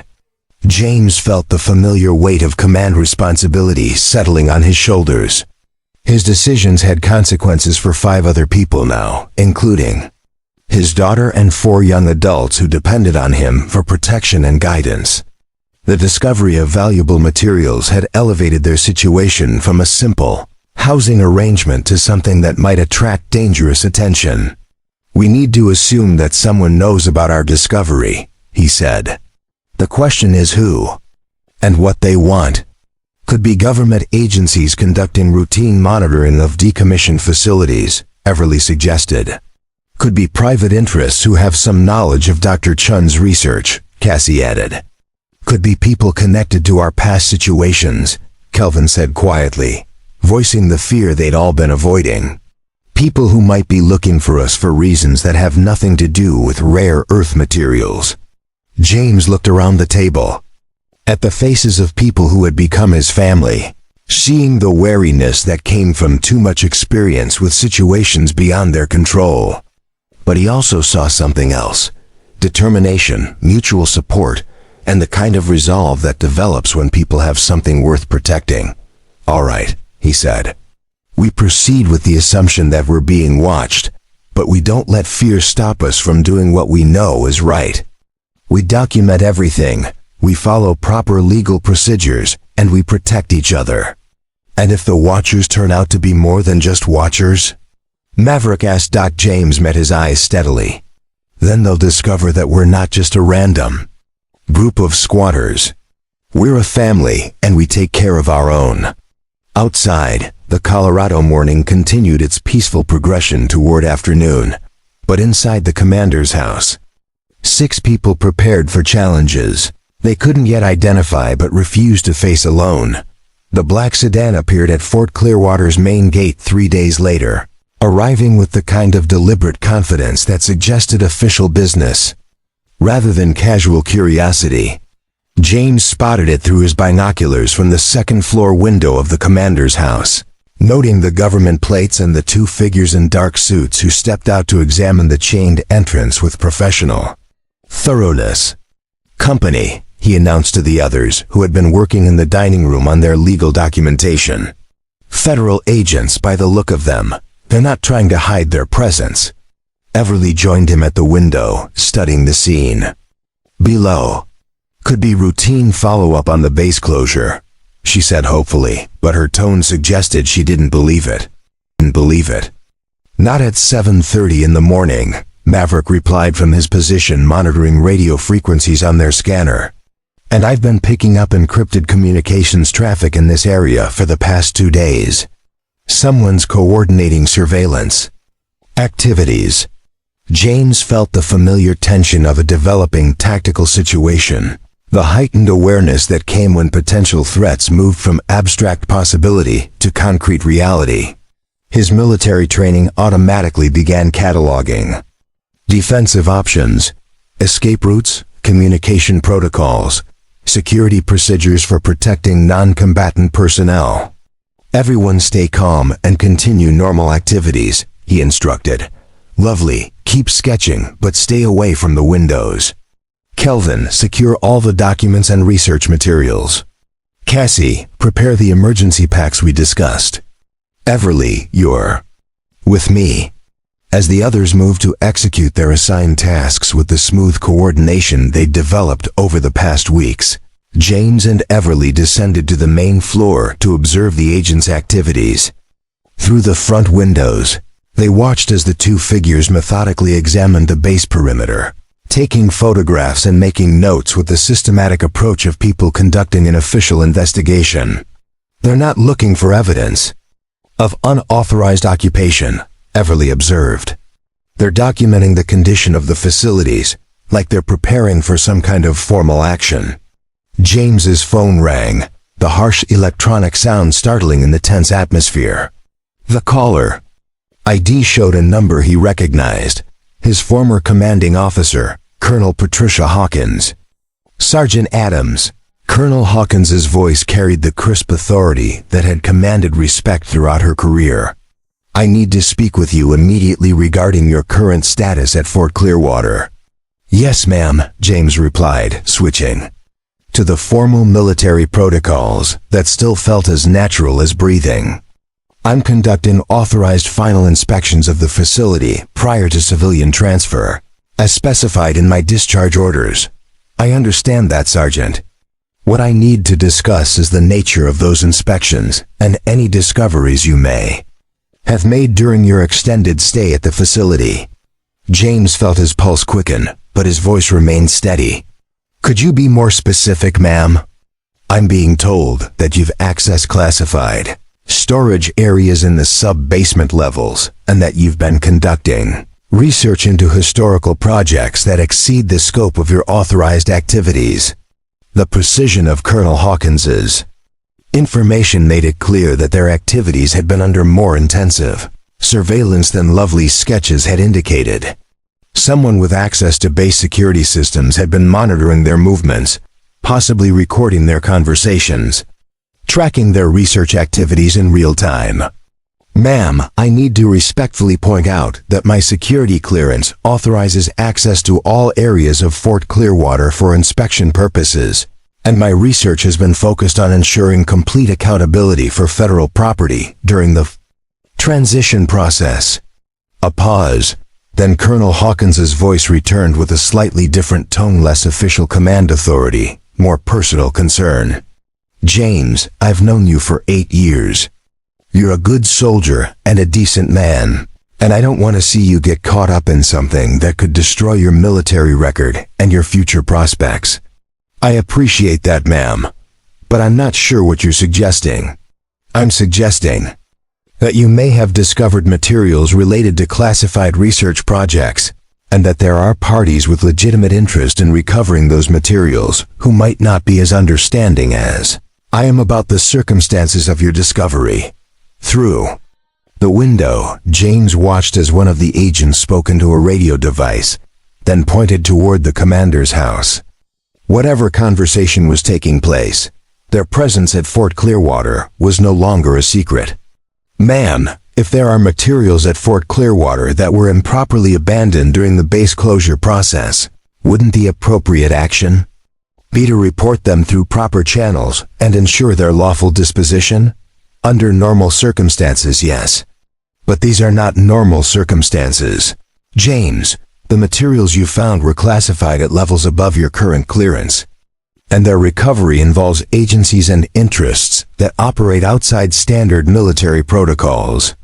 James felt the familiar weight of command responsibility settling on his shoulders. His decisions had consequences for 5 other people now, including his daughter and 4 young adults who depended on him for protection and guidance. The discovery of valuable materials had elevated their situation from a simple housing arrangement to something that might attract dangerous attention. "We need to assume that someone knows about our discovery," he said. "The question is who and what they want. Could be government agencies conducting routine monitoring of decommissioned facilities," Everly suggested. "Could be private interests who have some knowledge of Dr. Chun's research," Cassie added. "Could be people connected to our past situations," Kelvin said quietly, voicing the fear they'd all been avoiding. "People who might be looking for us for reasons that have nothing to do with rare earth materials." James looked around the table, at the faces of people who had become his family, seeing the wariness that came from too much experience with situations beyond their control. But he also saw something else: determination, mutual support, and the kind of resolve that develops when people have something worth protecting. "All right," he said. "We proceed with the assumption that we're being watched, but we don't let fear stop us from doing what we know is right. We document everything, we follow proper legal procedures, and we protect each other." "And if the watchers turn out to be more than just watchers?" Maverick asked. James met his eyes steadily. "Then they'll discover that we're not just a random group of squatters. We're a family, and we take care of our own." Outside, the Colorado morning continued its peaceful progression toward afternoon, but inside the commander's house, 6 people prepared for challenges they couldn't yet identify but refused to face alone. The black sedan appeared at Fort Clearwater's main gate 3 days later, arriving with the kind of deliberate confidence that suggested official business rather than casual curiosity. James spotted it through his binoculars from the second-floor window of the commander's house, noting the government plates and the two figures in dark suits who stepped out to examine the chained entrance with professional thoroughness. "Company," he announced to the others who had been working in the dining room on their legal documentation. "Federal agents by the look of them. They're not trying to hide their presence." Everly joined him at the window, studying the scene. "Below could be routine follow-up on the base closure," she said hopefully, but her tone suggested she didn't believe it. "Not at 7:30 in the morning," Maverick replied from his position monitoring radio frequencies on their scanner. "And I've been picking up encrypted communications traffic in this area for the past 2 days. Someone's coordinating surveillance activities." James felt the familiar tension of a developing tactical situation, the heightened awareness that came when potential threats moved from abstract possibility to concrete reality. His military training automatically began cataloging defensive options, escape routes, communication protocols, security procedures for protecting non-combatant personnel. "Everyone stay calm and continue normal activities," he instructed. "Lovely, keep sketching, but stay away from the windows. Kelvin, secure all the documents and research materials. Cassie, prepare the emergency packs we discussed. Everly, you're with me." As the others moved to execute their assigned tasks with the smooth coordination they'd developed over the past weeks, James and Everly descended to the main floor to observe the agents' activities. Through the front windows, they watched as the two figures methodically examined the base perimeter, taking photographs and making notes with the systematic approach of people conducting an official investigation. "They're not looking for evidence of unauthorized occupation," Everly observed. "They're documenting the condition of the facilities, like they're preparing for some kind of formal action." James's phone rang, the harsh electronic sound startling in the tense atmosphere. The caller ID showed a number he recognized, his former commanding officer, Colonel Patricia Hawkins. "Sergeant Adams." Colonel Hawkins's voice carried the crisp authority that had commanded respect throughout her career. "I need to speak with you immediately regarding your current status at Fort Clearwater." "Yes, ma'am," James replied, switching to the formal military protocols that still felt as natural as breathing. "I'm conducting authorized final inspections of the facility prior to civilian transfer, as specified in my discharge orders." "I understand that, Sergeant. What I need to discuss is the nature of those inspections and any discoveries you may have made during your extended stay at the facility." James felt his pulse quicken, but his voice remained steady. "Could you be more specific, ma'am?" "I'm being told that you've accessed classified storage areas in the sub-basement levels and that you've been conducting research into historical projects that exceed the scope of your authorized activities." The precision of Colonel Hawkins's information made it clear that their activities had been under more intensive surveillance than Lovely's sketches had indicated. Someone with access to base security systems had been monitoring their movements, possibly recording their conversations, tracking their research activities in real time. "Ma'am, I need to respectfully point out that my security clearance authorizes access to all areas of Fort Clearwater for inspection purposes, and my research has been focused on ensuring complete accountability for federal property during the transition process." A pause. Then Colonel Hawkins's voice returned with a slightly different tone, less official command authority, more personal concern. "James, I've known you for 8 years. You're a good soldier and a decent man, and I don't want to see you get caught up in something that could destroy your military record and your future prospects." "I appreciate that, ma'am, but I'm not sure what you're suggesting." "I'm suggesting that you may have discovered materials related to classified research projects, and that there are parties with legitimate interest in recovering those materials who might not be as understanding as I am about the circumstances of your discovery." Through the window, James watched as one of the agents spoke into a radio device, then pointed toward the commander's house. Whatever conversation was taking place, their presence at Fort Clearwater was no longer a secret. "Ma'am, if there are materials at Fort Clearwater that were improperly abandoned during the base closure process, wouldn't the appropriate action be to report them through proper channels and ensure their lawful disposition? Under normal circumstances, yes. But these are not normal circumstances. James, the materials you found were classified at levels above your current clearance, and their recovery involves agencies and interests that operate outside standard military protocols."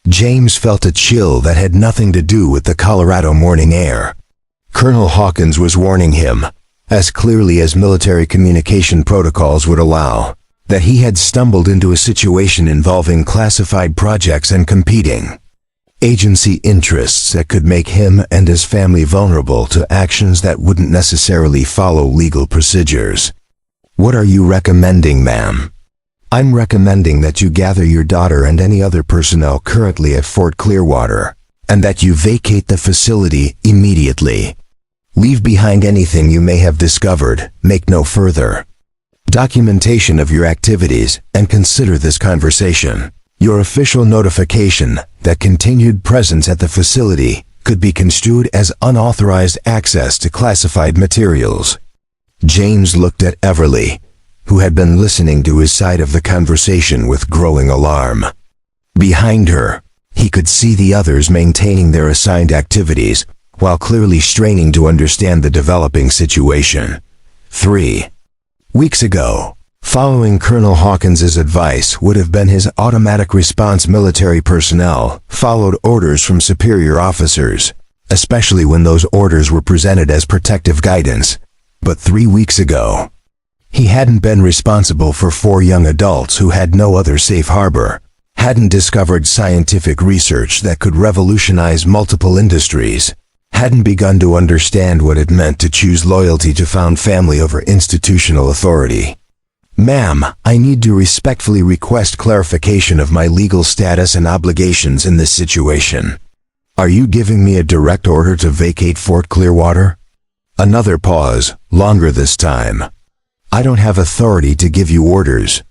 James felt a chill that had nothing to do with the Colorado morning air. Colonel Hawkins was warning him, as clearly as military communication protocols would allow, that he had stumbled into a situation involving classified projects and competing agency interests that could make him and his family vulnerable to actions that wouldn't necessarily follow legal procedures. "What are you recommending, ma'am?" "I'm recommending that you gather your daughter and any other personnel currently at Fort Clearwater, and that you vacate the facility immediately. Leave behind anything you may have discovered, make no further documentation of your activities, and consider this conversation your official notification that continued presence at the facility could be construed as unauthorized access to classified materials." James looked at Everly, who had been listening to his side of the conversation with growing alarm. Behind her, he could see the others maintaining their assigned activities while clearly straining to understand the developing situation. 3 weeks ago, following Colonel Hawkins's advice would have been his automatic response. Military personnel followed orders from superior officers, especially when those orders were presented as protective guidance. But 3 weeks ago, he hadn't been responsible for 4 young adults who had no other safe harbor, hadn't discovered scientific research that could revolutionize multiple industries, hadn't begun to understand what it meant to choose loyalty to found family over institutional authority. "Ma'am, I need to respectfully request clarification of my legal status and obligations in this situation. Are you giving me a direct order to vacate Fort Clearwater?" Another pause, longer this time. "I don't have authority to give you orders.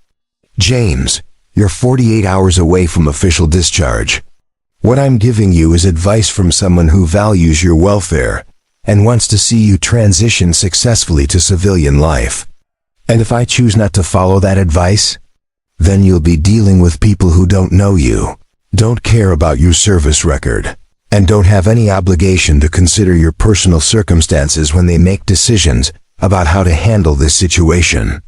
James, you're 48 hours away from official discharge. What I'm giving you is advice from someone who values your welfare and wants to see you transition successfully to civilian life. And if I choose not to follow that advice, then you'll be dealing with people who don't know you, don't care about your service record, and don't have any obligation to consider your personal circumstances when they make decisions about how to handle this situation."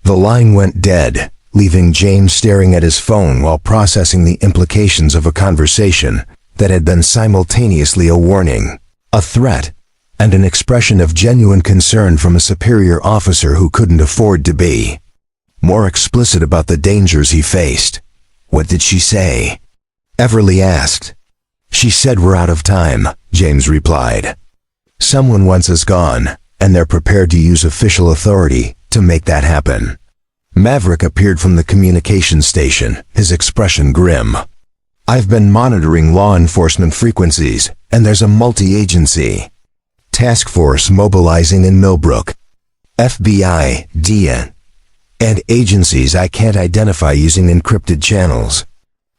The line went dead, leaving James staring at his phone while processing the implications of a conversation that had been simultaneously a warning, a threat, and an expression of genuine concern from a superior officer who couldn't afford to be more explicit about the dangers he faced. "What did she say?" Everly asked. "She said we're out of time," James replied. "Someone wants us gone, and they're prepared to use official authority to make that happen." Maverick appeared from the communication station, his expression grim. "I've been monitoring law enforcement frequencies, and there's a multi-agency task force mobilizing in Millbrook. FBI, DIA, and agencies I can't identify using encrypted channels.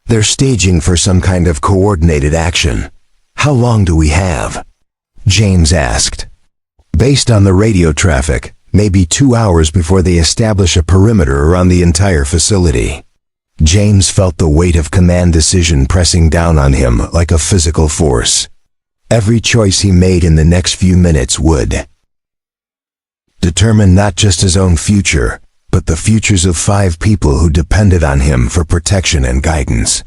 They're staging for some kind of coordinated action. How long do we have?" James asked. "Based on the radio traffic, maybe 2 hours before they establish a perimeter around the entire facility." James felt the weight of command decision pressing down on him like a physical force. Every choice he made in the next few minutes would determine not just his own future, but the futures of 5 people who depended on him for protection and guidance.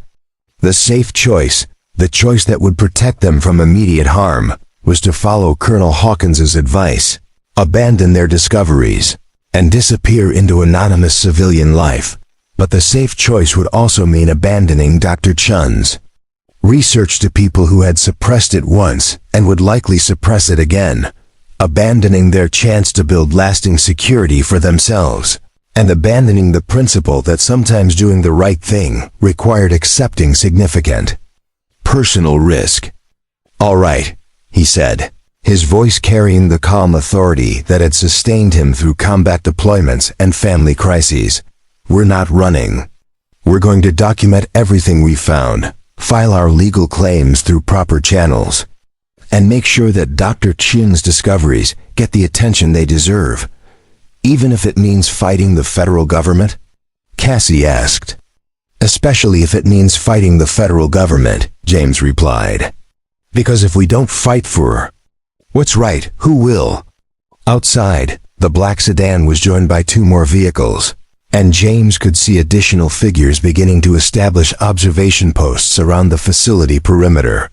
The safe choice, the choice that would protect them from immediate harm, was to follow Colonel Hawkins's advice, abandon their discoveries, and disappear into anonymous civilian life. But the safe choice would also mean abandoning Dr. Chun's research to people who had suppressed it once and would likely suppress it again, abandoning their chance to build lasting security for themselves, and abandoning the principle that sometimes doing the right thing required accepting significant personal risk. "All right," he said. his voice carrying the calm authority that had sustained him through combat deployments and family crises. "We're not running. We're going to document everything we found, file our legal claims through proper channels, and make sure that Dr. Chin's discoveries get the attention they deserve, even if it means fighting the federal government?" Cassie asked. "Especially if it means fighting the federal government," James replied. "Because if we don't fight for what's right, who will?" Outside, the black sedan was joined by 2 more vehicles, and James could see additional figures beginning to establish observation posts around the facility perimeter.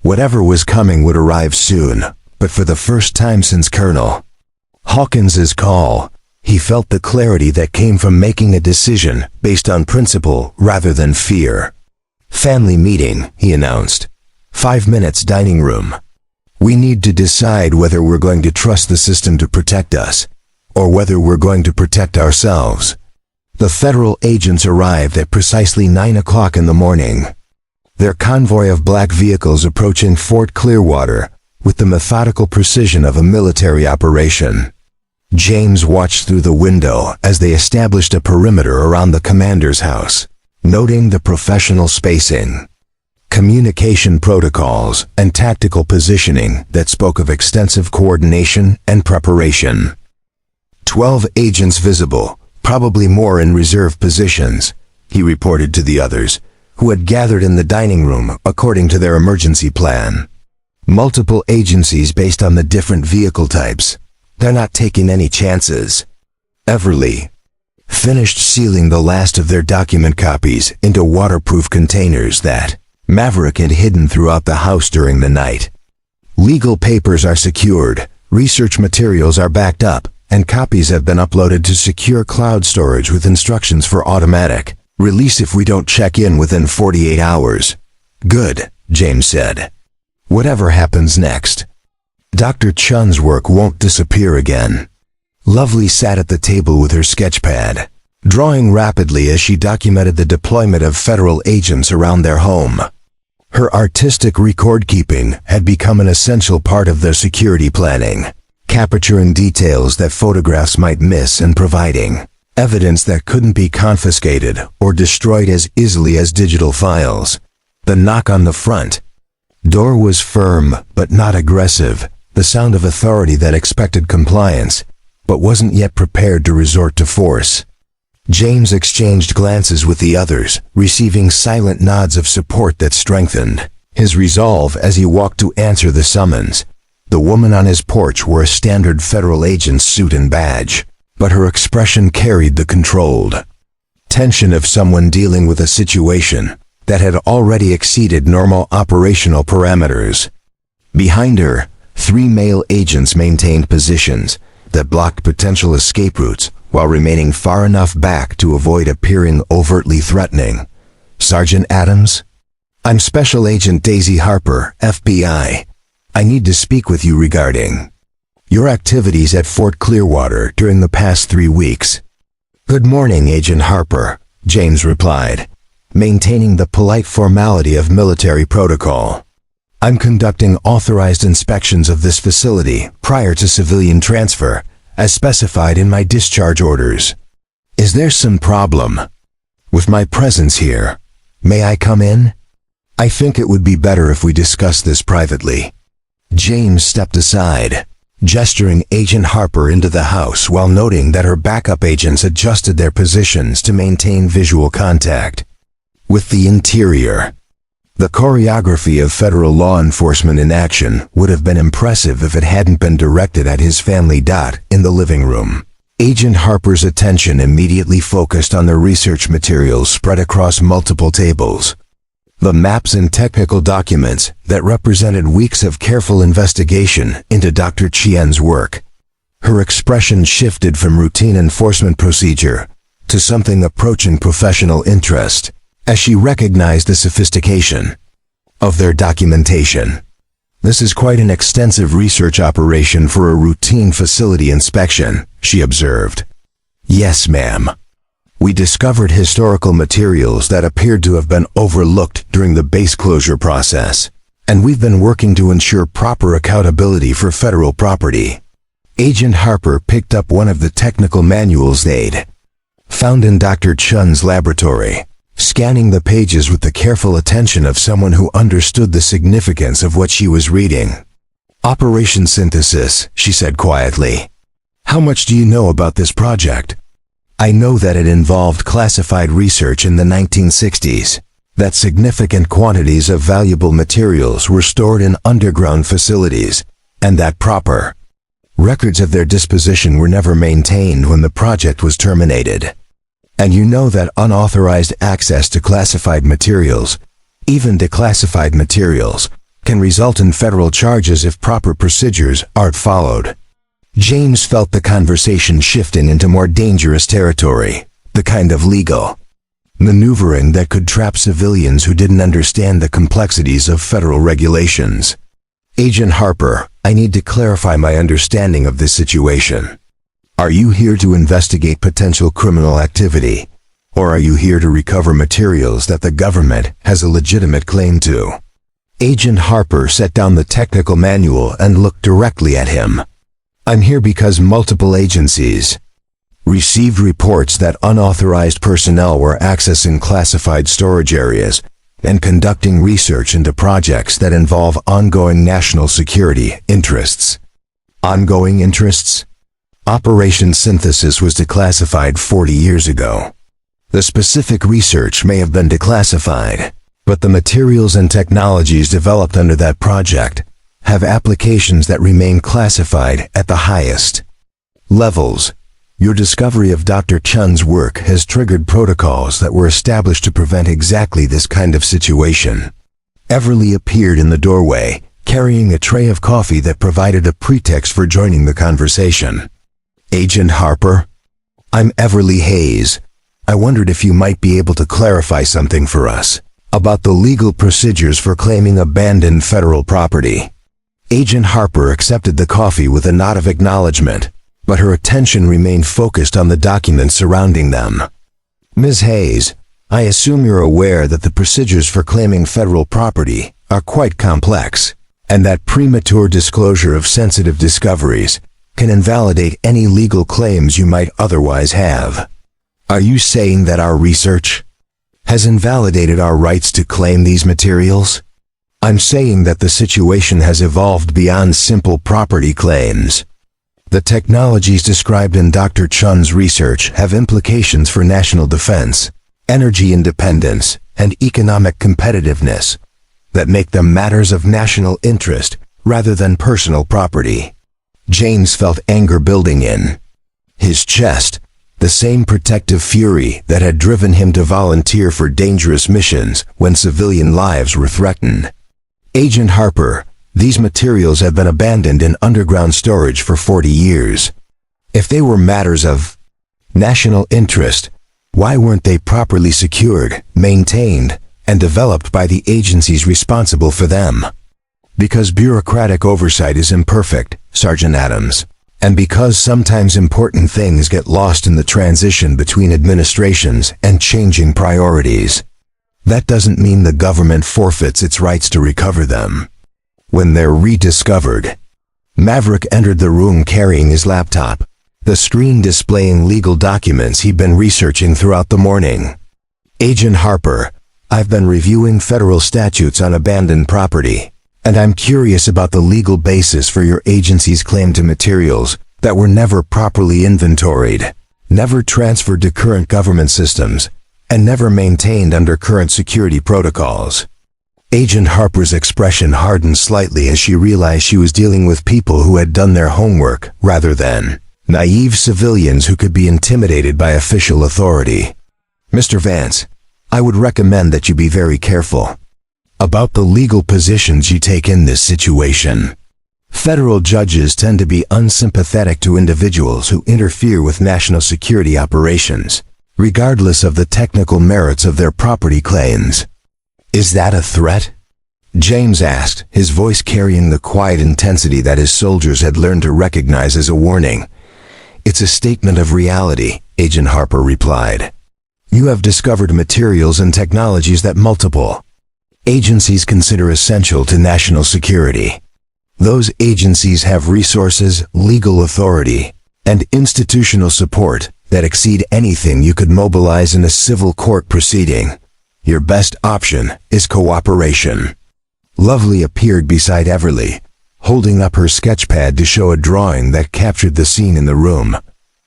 Whatever was coming would arrive soon, but for the first time since Colonel Hawkins's call, he felt the clarity that came from making a decision based on principle rather than fear. "Family meeting," he announced. 5 minutes dining room. "We need to decide whether we're going to trust the system to protect us, or whether we're going to protect ourselves." The federal agents arrived at precisely 9 o'clock in the morning, their convoy of black vehicles approaching Fort Clearwater with the methodical precision of a military operation. James watched through the window as they established a perimeter around the commander's house, noting the professional spacing, communication protocols, and tactical positioning that spoke of extensive coordination and preparation. 12 agents visible, probably more in reserve positions, he reported to the others, who had gathered in the dining room according to their emergency plan. Multiple agencies based on the different vehicle types. They're not taking any chances. Everly finished sealing the last of their document copies into waterproof containers that Maverick had hidden throughout the house during the night. Legal papers are secured, research materials are backed up, and copies have been uploaded to secure cloud storage with instructions for automatic release if we don't check in within 48 hours. "Good," James said. "Whatever happens next, Dr. Chun's work won't disappear again." Lovely sat at the table with her sketchpad, drawing rapidly as she documented the deployment of federal agents around their home. Her artistic record-keeping had become an essential part of their security planning, capturing details that photographs might miss and providing evidence that couldn't be confiscated or destroyed as easily as digital files. The knock on the front door was firm but not aggressive, the sound of authority that expected compliance, but wasn't yet prepared to resort to force. James exchanged glances with the others, receiving silent nods of support that strengthened his resolve as he walked to answer the summons. The woman on his porch wore a standard federal agent's suit and badge, but her expression carried the controlled tension of someone dealing with a situation that had already exceeded normal operational parameters. Behind her, 3 male agents maintained positions that blocked potential escape routes while remaining far enough back to avoid appearing overtly threatening. "Sergeant Adams? I'm Special Agent Daisy Harper, FBI. I need to speak with you regarding your activities at Fort Clearwater during the past 3 weeks." "Good morning, Agent Harper," James replied, maintaining the polite formality of military protocol. "I'm conducting authorized inspections of this facility prior to civilian transfer, as specified in my discharge orders. Is there some problem with my presence here? May I come in? I think it would be better if we discuss this privately." James stepped aside, gesturing Agent Harper into the house while noting that her backup agents adjusted their positions to maintain visual contact with the interior. The choreography of federal law enforcement in action would have been impressive if it hadn't been directed at his family. In the living room, Agent Harper's attention immediately focused on the research materials spread across multiple tables. The maps and technical documents that represented weeks of careful investigation into Dr. Chien's work. Her expression shifted from routine enforcement procedure to something approaching professional interest as she recognized the sophistication of their documentation. "This is quite an extensive research operation for a routine facility inspection," she observed. "Yes, ma'am. We discovered historical materials that appeared to have been overlooked during the base closure process. And we've been working to ensure proper accountability for federal property. Agent Harper picked up one of the technical manuals they'd found in Dr. Chun's laboratory, scanning the pages with the careful attention of someone who understood the significance of what she was reading. "Operation Synthesis," she said quietly. "How much do you know about this project?" "I know that it involved classified research in the 1960s. That significant quantities of valuable materials were stored in underground facilities, and that proper records of their disposition were never maintained when the project was terminated. And you know that unauthorized access to classified materials, even declassified materials, can result in federal charges if proper procedures aren't followed." James felt the conversation shifting into more dangerous territory, the kind of legal maneuvering that could trap civilians who didn't understand the complexities of federal regulations. "Agent Harper, I need to clarify my understanding of this situation. Are you here to investigate potential criminal activity, or are you here to recover materials that the government has a legitimate claim to?" Agent Harper set down the technical manual and looked directly at him. "I'm here because multiple agencies received reports that unauthorized personnel were accessing classified storage areas and conducting research into projects that involve ongoing national security interests." Ongoing interests? Operation Synthesis was declassified 40 years ago. The specific research may have been declassified, but the materials and technologies developed under that project have applications that remain classified at the highest levels. Your discovery of Dr. Chun's work has triggered protocols that were established to prevent exactly this kind of situation. Everly appeared in the doorway, carrying a tray of coffee that provided a pretext for joining the conversation. "Agent Harper? I'm Everly Hayes. I wondered if you might be able to clarify something for us about the legal procedures for claiming abandoned federal property." Agent Harper accepted the coffee with a nod of acknowledgement, but her attention remained focused on the documents surrounding them. "Ms. Hayes, I assume you're aware that the procedures for claiming federal property are quite complex, and that premature disclosure of sensitive discoveries can invalidate any legal claims you might otherwise have. Are you saying that our research has invalidated our rights to claim these materials?" "I'm saying that the situation has evolved beyond simple property claims. The technologies described in Dr. Chun's research have implications for national defense, energy independence, and economic competitiveness that make them matters of national interest rather than personal property." James felt anger building in his chest, the same protective fury that had driven him to volunteer for dangerous missions when civilian lives were threatened. "Agent Harper, these materials have been abandoned in underground storage for 40 years. If they were matters of national interest, why weren't they properly secured, maintained, and developed by the agencies responsible for them?" "Because bureaucratic oversight is imperfect, Sergeant Adams, and because sometimes important things get lost in the transition between administrations and changing priorities. That doesn't mean the government forfeits its rights to recover them when they're rediscovered." Maverick entered the room carrying his laptop, the screen displaying legal documents he'd been researching throughout the morning. "Agent Harper, I've been reviewing federal statutes on abandoned property, and I'm curious about the legal basis for your agency's claim to materials that were never properly inventoried, never transferred to current government systems, and never maintained under current security protocols." Agent Harper's expression hardened slightly as she realized she was dealing with people who had done their homework rather than naive civilians who could be intimidated by official authority. "Mr. Vance, I would recommend that you be very careful about the legal positions you take in this situation. Federal judges tend to be unsympathetic to individuals who interfere with national security operations, regardless of the technical merits of their property claims." "Is that a threat?" James asked, his voice carrying the quiet intensity that his soldiers had learned to recognize as a warning. "It's a statement of reality," Agent Harper replied. "You have discovered materials and technologies that multiple agencies consider essential to national security. Those agencies have resources, legal authority, and institutional support that exceed anything you could mobilize in a civil court proceeding. Your best option is cooperation. Lovely appeared beside Everly, holding up her sketchpad to show a drawing that captured the scene in the room.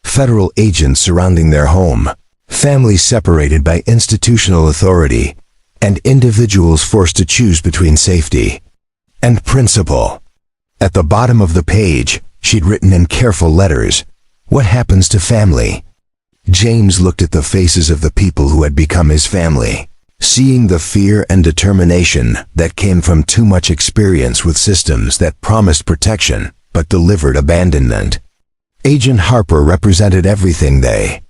Federal agents surrounding their home, families separated by institutional authority, and individuals forced to choose between safety and principle. At the bottom of the page, she'd written in careful letters, "What happens to family?" James looked at the faces of the people who had become his family, seeing the fear and determination that came from too much experience with systems that promised protection but delivered abandonment. Agent Harper represented everything they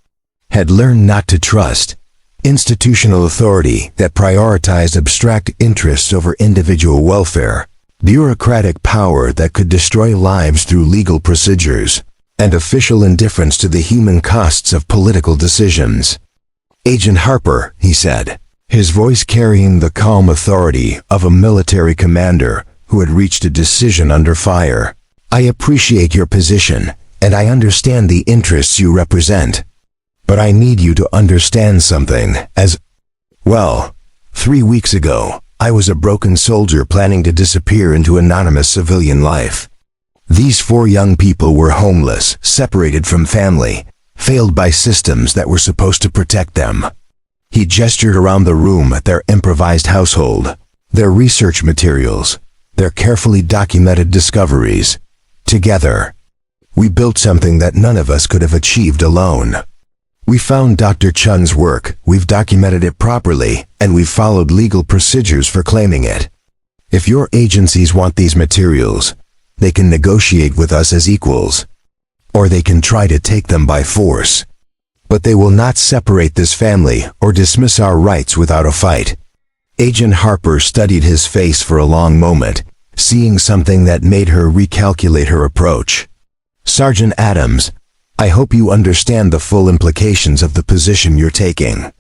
had learned not to trust: institutional authority that prioritized abstract interests over individual welfare, bureaucratic power that could destroy lives through legal procedures, and official indifference to the human costs of political decisions. "Agent Harper," he said, his voice carrying the calm authority of a military commander who had reached a decision under fire, "I appreciate your position, and I understand the interests you represent. But I need you to understand something, as well. 3 weeks ago, I was a broken soldier planning to disappear into anonymous civilian life. These 4 young people were homeless, separated from family, failed by systems that were supposed to protect them." He gestured around the room at their improvised household, their research materials, their carefully documented discoveries. "Together, we built something that none of us could have achieved alone. We found Dr. Chun's work, we've documented it properly, and we've followed legal procedures for claiming it. If your agencies want these materials, they can negotiate with us as equals, or they can try to take them by force. But they will not separate this family or dismiss our rights without a fight." Agent Harper studied his face for a long moment, seeing something that made her recalculate her approach. "Sergeant Adams, I hope you understand the full implications of the position you're taking.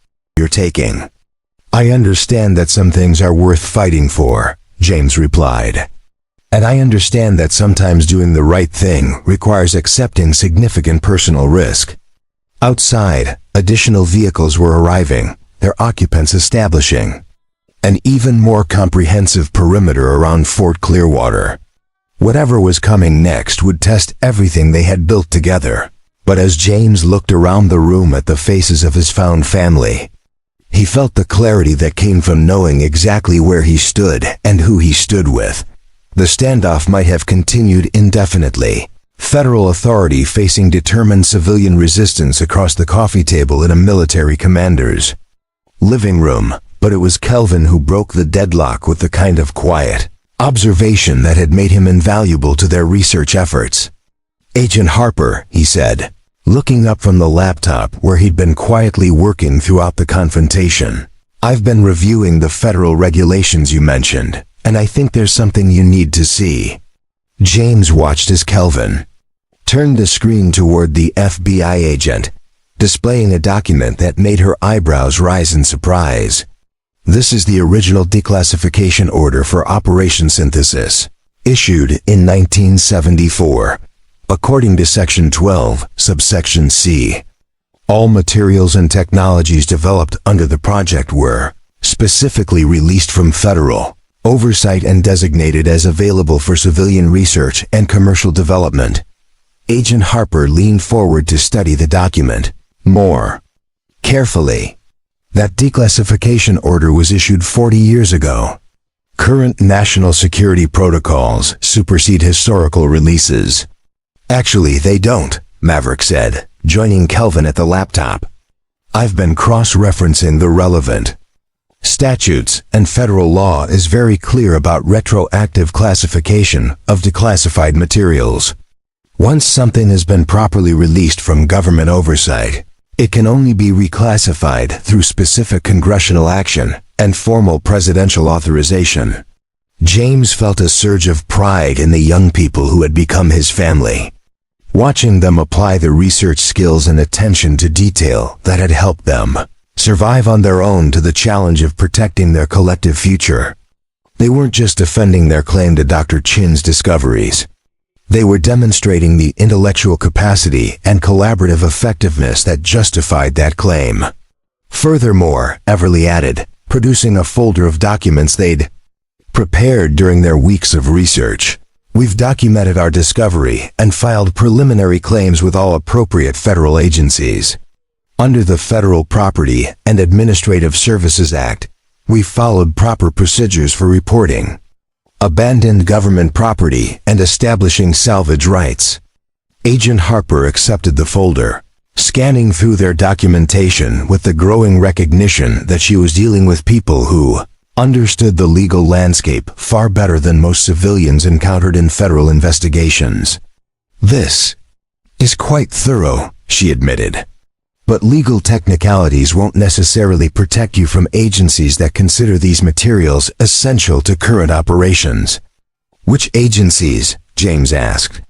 "I understand that some things are worth fighting for," James replied. "And I understand that sometimes doing the right thing requires accepting significant personal risk." Outside, additional vehicles were arriving, their occupants establishing an even more comprehensive perimeter around Fort Clearwater. Whatever was coming next would test everything they had built together. But as James looked around the room at the faces of his found family, he felt the clarity that came from knowing exactly where he stood and who he stood with. The standoff might have continued indefinitely. Federal authority facing determined civilian resistance across the coffee table in a military commander's living room, but it was Kelvin who broke the deadlock with the kind of quiet observation that had made him invaluable to their research efforts. "Agent Harper," he said, looking up from the laptop where he'd been quietly working throughout the confrontation, "I've been reviewing the federal regulations you mentioned, and I think there's something you need to see." James watched as Kelvin turned the screen toward the FBI agent, displaying a document that made her eyebrows rise in surprise. "This is the original declassification order for Operation Synthesis, issued in 1974. According to Section 12, subsection C, all materials and technologies developed under the project were specifically released from federal oversight and designated as available for civilian research and commercial development." Agent Harper leaned forward to study the document more carefully. That declassification order was issued 40 years ago. Current national security protocols supersede historical releases. "Actually, they don't," Maverick said, joining Kelvin at the laptop. "I've been cross-referencing the relevant statutes, and federal law is very clear about retroactive classification of declassified materials. Once something has been properly released from government oversight, it can only be reclassified through specific congressional action and formal presidential authorization." James felt a surge of pride in the young people who had become his family, watching them apply the research skills and attention to detail that had helped them survive on their own to the challenge of protecting their collective future. They weren't just defending their claim to Dr. Chin's discoveries. They were demonstrating the intellectual capacity and collaborative effectiveness that justified that claim. Furthermore, Everly added, producing a folder of documents they'd prepared during their weeks of research. We've documented our discovery and filed preliminary claims with all appropriate federal agencies. Under the Federal Property and Administrative Services Act, we followed proper procedures for reporting abandoned government property and establishing salvage rights. Agent Harper accepted the folder, scanning through their documentation with the growing recognition that she was dealing with people who understood the legal landscape far better than most civilians encountered in federal investigations. "This is quite thorough," she admitted. "But legal technicalities won't necessarily protect you from agencies that consider these materials essential to current operations." "Which agencies?" James asked.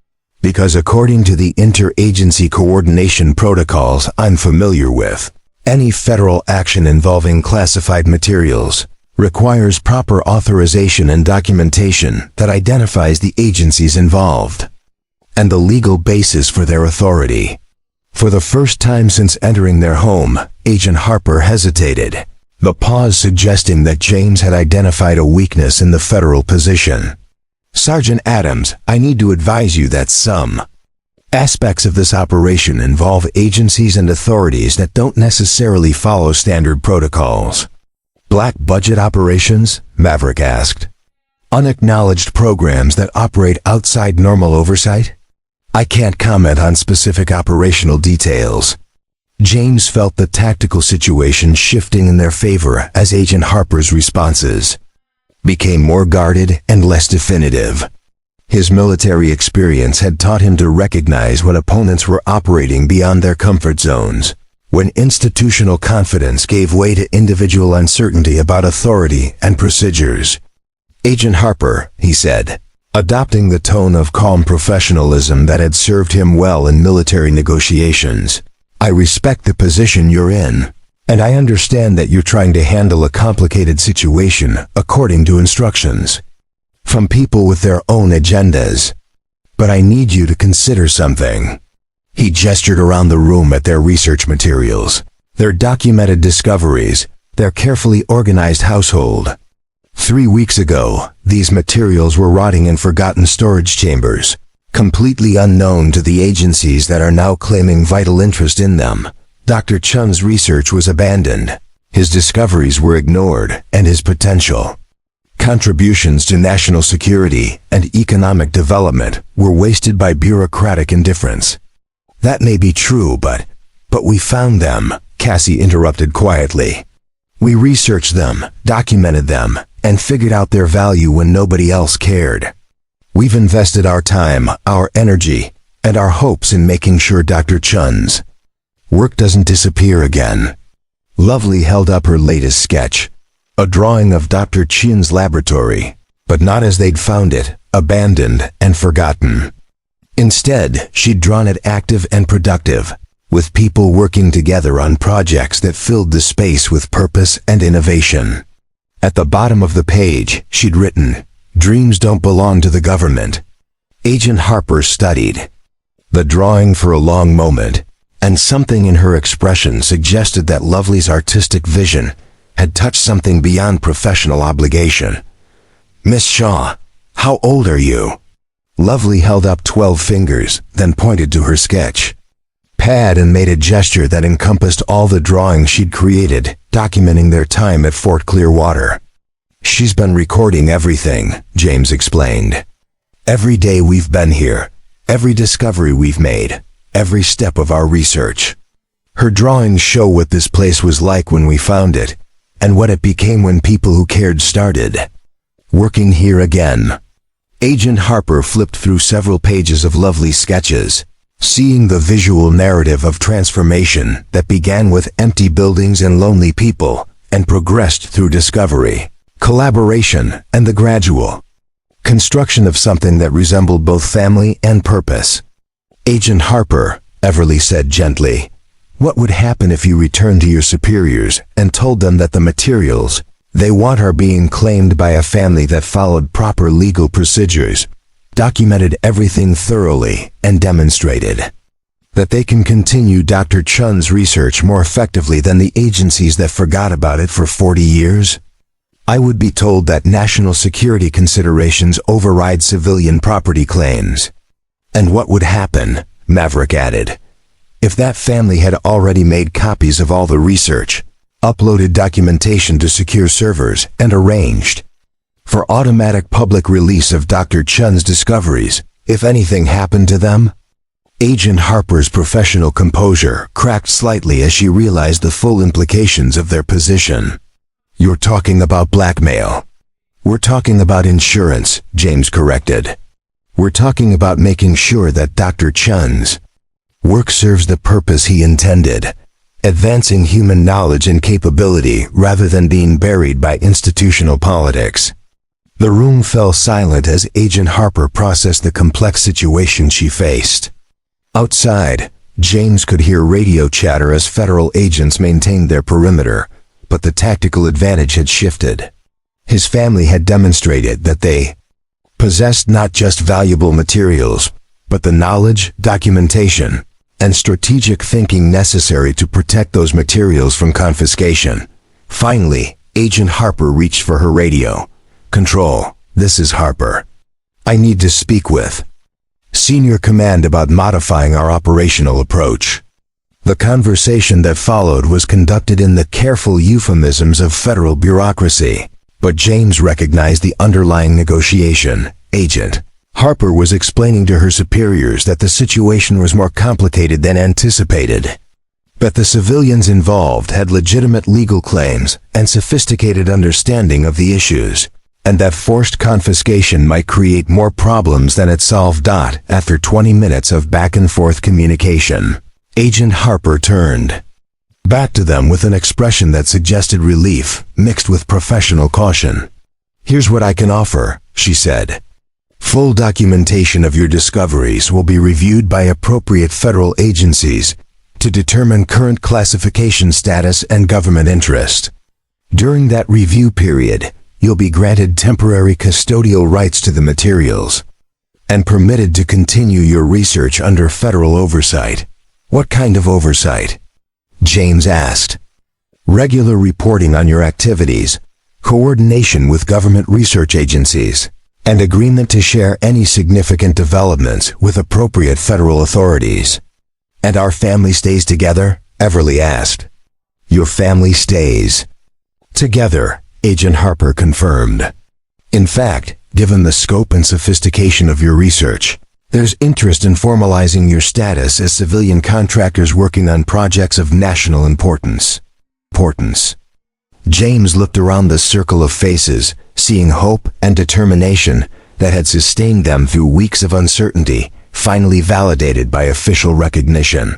"Because according to the interagency coordination protocols I'm familiar with, any federal action involving classified materials requires proper authorization and documentation that identifies the agencies involved and the legal basis for their authority." For the first time since entering their home, Agent Harper hesitated, the pause suggesting that James had identified a weakness in the federal position. "Sergeant Adams, I need to advise you that some aspects of this operation involve agencies and authorities that don't necessarily follow standard protocols." "Black budget operations?" Maverick asked. "Unacknowledged programs that operate outside normal oversight?" "I can't comment on specific operational details." James felt the tactical situation shifting in their favor as Agent Harper's responses became more guarded and less definitive. His military experience had taught him to recognize when opponents were operating beyond their comfort zones, when institutional confidence gave way to individual uncertainty about authority and procedures. "Agent Harper," he said, adopting the tone of calm professionalism that had served him well in military negotiations, "I respect the position you're in, and I understand that you're trying to handle a complicated situation according to instructions from people with their own agendas. But I need you to consider something." He gestured around the room at their research materials, their documented discoveries, their carefully organized household. 3 weeks ago, these materials were rotting in forgotten storage chambers, completely unknown to the agencies that are now claiming vital interest in them. Dr. Chun's research was abandoned, his discoveries were ignored, and his potential contributions to national security and economic development were wasted by bureaucratic indifference. "That may be true, but we found them," Cassie interrupted quietly. "We researched them, documented them, and figured out their value when nobody else cared. We've invested our time, our energy, and our hopes in making sure Dr. Chun's work doesn't disappear again." Lovely held up her latest sketch, a drawing of Dr. Chin's laboratory, but not as they'd found it, abandoned and forgotten. Instead, she'd drawn it active and productive, with people working together on projects that filled the space with purpose and innovation. At the bottom of the page, she'd written, "Dreams don't belong to the government." Agent Harper studied the drawing for a long moment, and something in her expression suggested that Lovely's artistic vision had touched something beyond professional obligation. "Miss Shaw, how old are you?" Lovely held up 12 fingers, then pointed to her sketch pad and made a gesture that encompassed all the drawings she'd created, documenting their time at Fort Clearwater. "She's been recording everything," James explained. "Every day we've been here, every discovery we've made, every step of our research. Her drawings show what this place was like when we found it, and what it became when people who cared started working here again." Agent Harper flipped through several pages of Lovely sketches, seeing the visual narrative of transformation that began with empty buildings and lonely people, and progressed through discovery, collaboration, and the gradual construction of something that resembled both family and purpose. "Agent Harper," Everly said gently, "what would happen if you returned to your superiors and told them that the materials They want our being claimed by a family that followed proper legal procedures, documented everything thoroughly, and demonstrated that they can continue Dr. Chun's research more effectively than the agencies that forgot about it for 40 years. I would be told that national security considerations override civilian property claims. And what would happen, Maverick added, if that family had already made copies of all the research, uploaded documentation to secure servers, and arranged for automatic public release of Dr. Chun's discoveries, if anything happened to them? Agent Harper's professional composure cracked slightly as she realized the full implications of their position. You're talking about blackmail. We're talking about insurance, James corrected. We're talking about making sure that Dr. Chun's work serves the purpose he intended, advancing human knowledge and capability rather than being buried by institutional politics. The room fell silent as Agent Harper processed the complex situation she faced. Outside, James could hear radio chatter as federal agents maintained their perimeter, but the tactical advantage had shifted. His family had demonstrated that they possessed not just valuable materials, but the knowledge, documentation, and strategic thinking necessary to protect those materials from confiscation. Finally, Agent Harper reached for her radio. "Control, this is Harper. I need to speak with Senior Command about modifying our operational approach." The conversation that followed was conducted in the careful euphemisms of federal bureaucracy, but James recognized the underlying negotiation. Agent Harper was explaining to her superiors that the situation was more complicated than anticipated, that the civilians involved had legitimate legal claims and sophisticated understanding of the issues, and that forced confiscation might create more problems than it solved. After 20 minutes of back-and-forth communication, Agent Harper turned back to them with an expression that suggested relief, mixed with professional caution. "Here's what I can offer," she said. "Full documentation of your discoveries will be reviewed by appropriate federal agencies to determine current classification status and government interest. During that review period, you'll be granted temporary custodial rights to the materials and permitted to continue your research under federal oversight." "What kind of oversight?" James asked. "Regular reporting on your activities, coordination with government research agencies, and agreement to share any significant developments with appropriate federal authorities." "And our family stays together?" Everly asked. "Your family stays together," Agent Harper confirmed. "In fact, given the scope and sophistication of your research, there's interest in formalizing your status as civilian contractors working on projects of national importance." James looked around the circle of faces, seeing hope and determination that had sustained them through weeks of uncertainty, finally validated by official recognition.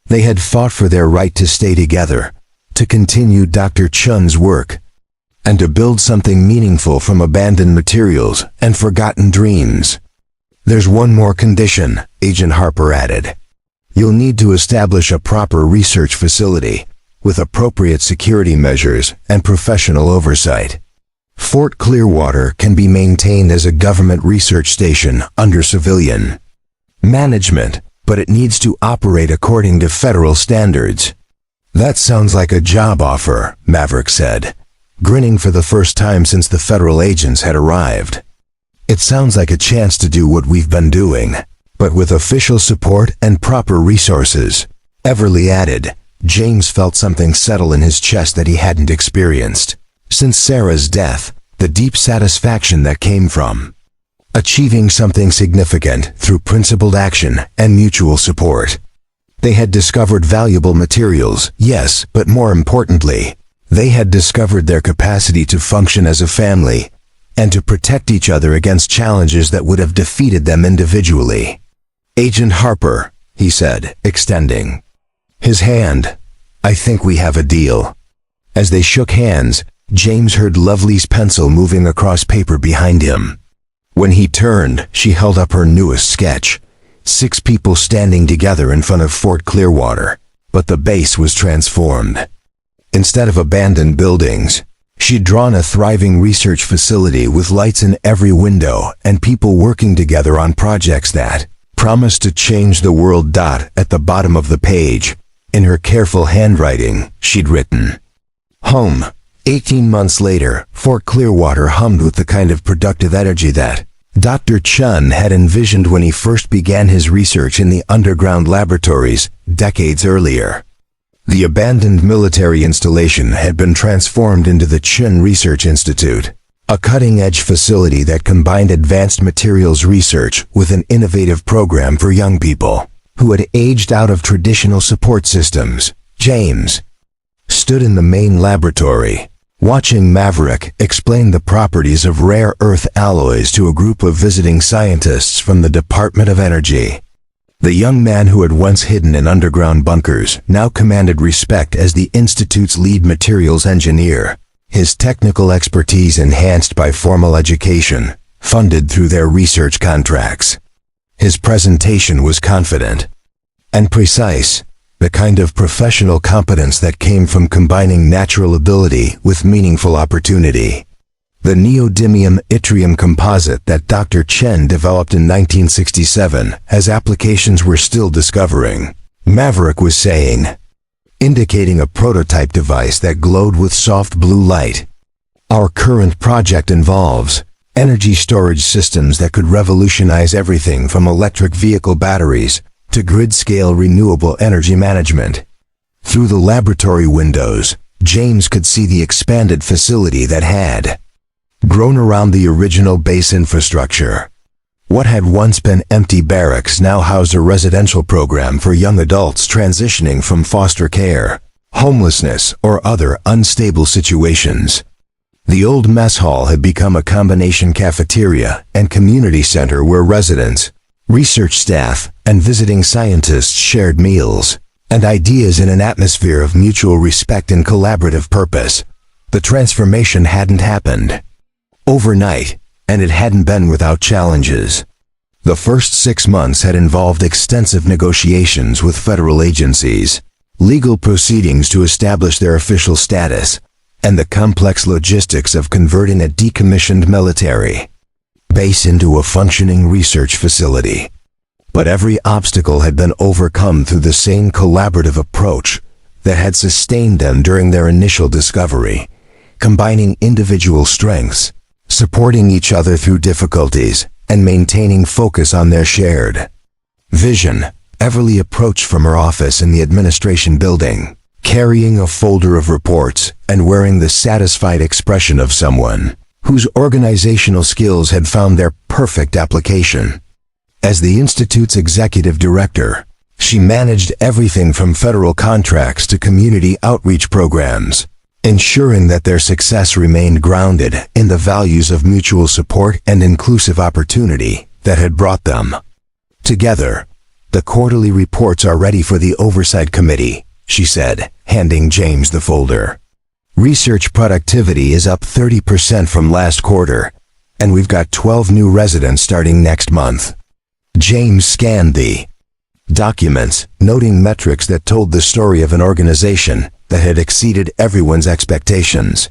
They had fought for their right to stay together, to continue Dr. Chun's work, and to build something meaningful from abandoned materials and forgotten dreams. "There's one more condition," Agent Harper added. "You'll need to establish a proper research facility, with appropriate security measures and professional oversight. Fort Clearwater can be maintained as a government research station under civilian management, but it needs to operate according to federal standards." "That sounds like a job offer," Maverick said, grinning for the first time since the federal agents had arrived. "It sounds like a chance to do what we've been doing, but with official support and proper resources," Everly added. James felt something settle in his chest that he hadn't experienced since Sarah's death, the deep satisfaction that came from achieving something significant through principled action and mutual support. They had discovered valuable materials, yes, but more importantly, they had discovered their capacity to function as a family and to protect each other against challenges that would have defeated them individually. "Agent Harper," he said, extending his hand, "I think we have a deal." As they shook hands, James heard Lovely's pencil moving across paper behind him. When he turned, she held up her newest sketch, 6 people standing together in front of Fort Clearwater, but the base was transformed. Instead of abandoned buildings, She'd drawn a thriving research facility with lights in every window and people working together on projects that promised to change the world. At the bottom of the page, in her careful handwriting, she'd written, "Home." 18 months later, Fort Clearwater hummed with the kind of productive energy that Dr. Chun had envisioned when he first began his research in the underground laboratories decades earlier. The abandoned military installation had been transformed into the Chun Research Institute, a cutting-edge facility that combined advanced materials research with an innovative program for young people who had aged out of traditional support systems. James stood in the main laboratory, watching Maverick explain the properties of rare earth alloys to a group of visiting scientists from the Department of Energy. The young man who had once hidden in underground bunkers now commanded respect as the Institute's lead materials engineer, his technical expertise enhanced by formal education, funded through their research contracts. His presentation was confident and precise, the kind of professional competence that came from combining natural ability with meaningful opportunity. The neodymium yttrium composite that Dr. Chen developed in 1967 as applications we're still discovering, Maverick was saying, indicating a prototype device that glowed with soft blue light. Our current project involves energy storage systems that could revolutionize everything from electric vehicle batteries to grid-scale renewable energy management. Through the laboratory windows, James could see the expanded facility that had grown around the original base infrastructure. What had once been empty barracks now housed a residential program for young adults transitioning from foster care, homelessness, or other unstable situations. The old mess hall had become a combination cafeteria and community center where residents, research staff, and visiting scientists shared meals and ideas in an atmosphere of mutual respect and collaborative purpose. The transformation hadn't happened overnight, and it hadn't been without challenges. The first 6 months had involved extensive negotiations with federal agencies, legal proceedings to establish their official status, and the complex logistics of converting a decommissioned military base into a functioning research facility. But every obstacle had been overcome through the same collaborative approach that had sustained them during their initial discovery, combining individual strengths, supporting each other through difficulties, and maintaining focus on their shared vision. Everly approached from her office in the administration building, carrying a folder of reports and wearing the satisfied expression of someone whose organizational skills had found their perfect application. As the Institute's executive director, she managed everything from federal contracts to community outreach programs, ensuring that their success remained grounded in the values of mutual support and inclusive opportunity that had brought them together. "The quarterly reports are ready for the Oversight Committee," she said, handing James the folder. "Research productivity is up 30% from last quarter, and we've got 12 new residents starting next month." James scanned the documents, noting metrics that told the story of an organization that had exceeded everyone's expectations.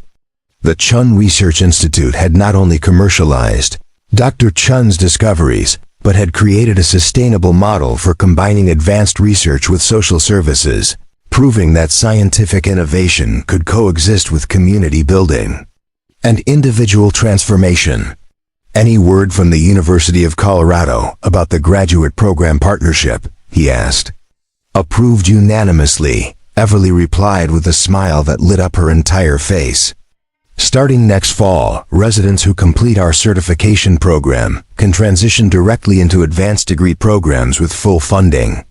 The Chun Research Institute had not only commercialized Dr. Chun's discoveries, but had created a sustainable model for combining advanced research with social services, proving that scientific innovation could coexist with community building and individual transformation. "Any word from the University of Colorado about the graduate program partnership?" he asked. "Approved unanimously," Everly replied with a smile that lit up her entire face. "Starting next fall, residents who complete our certification program can transition directly into advanced degree programs with full funding.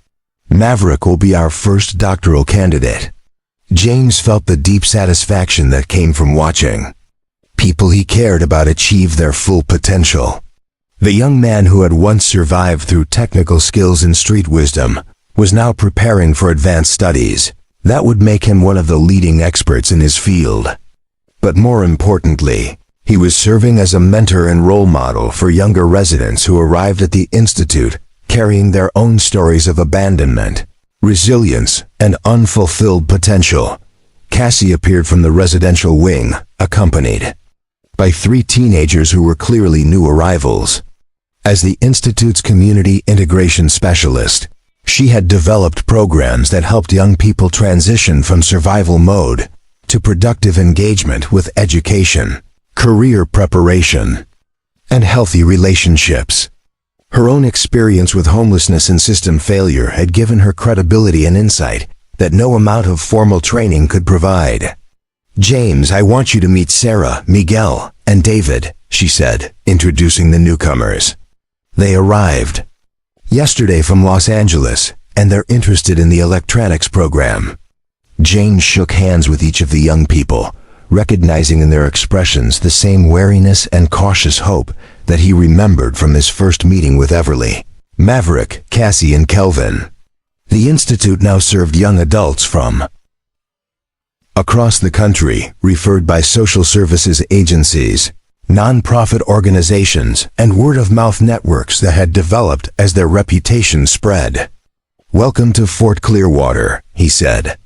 Maverick will be our first doctoral candidate." James felt the deep satisfaction that came from watching people he cared about achieve their full potential. The young man who had once survived through technical skills and street wisdom was now preparing for advanced studies that would make him one of the leading experts in his field. But more importantly, he was serving as a mentor and role model for younger residents who arrived at the Institute carrying their own stories of abandonment, resilience, and unfulfilled potential. Cassie appeared from the residential wing, accompanied by 3 teenagers who were clearly new arrivals. As the Institute's community integration specialist, she had developed programs that helped young people transition from survival mode to productive engagement with education, career preparation, and healthy relationships. Her own experience with homelessness and system failure had given her credibility and insight that no amount of formal training could provide. "James, I want you to meet Sarah, Miguel, and David," she said, introducing the newcomers. They arrived yesterday from Los Angeles, and they're interested in the electronics program. James shook hands with each of the young people, recognizing in their expressions the same wariness and cautious hope that he remembered from his first meeting with Everly, Maverick, Cassie, and Kelvin. The Institute now served young adults from across the country, referred by social services agencies, non-profit organizations, and word-of-mouth networks that had developed as their reputation spread. "Welcome to Fort Clearwater," he said.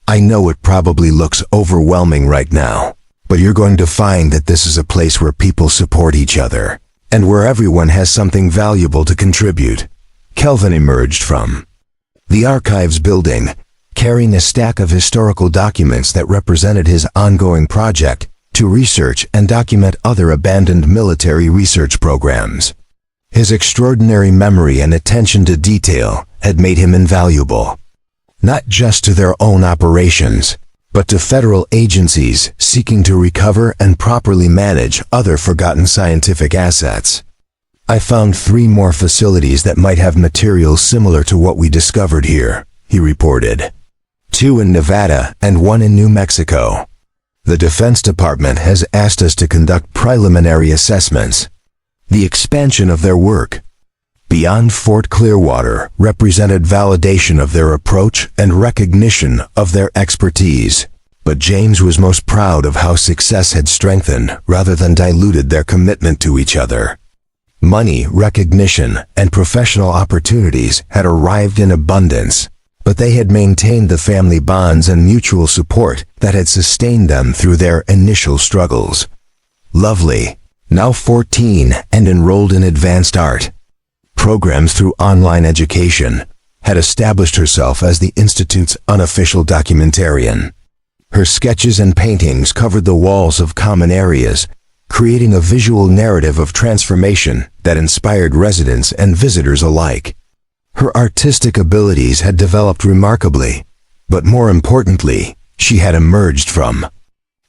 "I know it probably looks overwhelming right now, but you're going to find that this is a place where people support each other, and where everyone has something valuable to contribute." Kelvin emerged from the archives building, carrying a stack of historical documents that represented his ongoing project to research and document other abandoned military research programs. His extraordinary memory and attention to detail had made him invaluable, not just to their own operations, but to federal agencies seeking to recover and properly manage other forgotten scientific assets. "I found 3 more facilities that might have materials similar to what we discovered here," he reported. 2 in Nevada and 1 in New Mexico. "The Defense Department has asked us to conduct preliminary assessments." The expansion of their work beyond Fort Clearwater represented validation of their approach and recognition of their expertise. But James was most proud of how success had strengthened rather than diluted their commitment to each other. Money, recognition, and professional opportunities had arrived in abundance, but they had maintained the family bonds and mutual support that had sustained them through their initial struggles. Lovely, now 14 and enrolled in advanced art programs through online education, had established herself as the Institute's unofficial documentarian. Her sketches and paintings covered the walls of common areas, creating a visual narrative of transformation that inspired residents and visitors alike. Her artistic abilities had developed remarkably, but more importantly, she had emerged from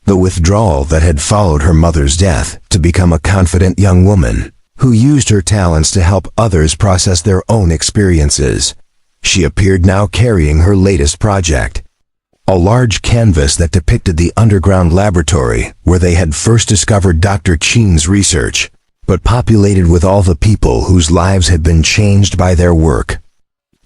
the withdrawal that had followed her mother's death to become a confident young woman who used her talents to help others process their own experiences. She appeared now carrying her latest project, a large canvas that depicted the underground laboratory where they had first discovered Dr. Chen's research, but populated with all the people whose lives had been changed by their work.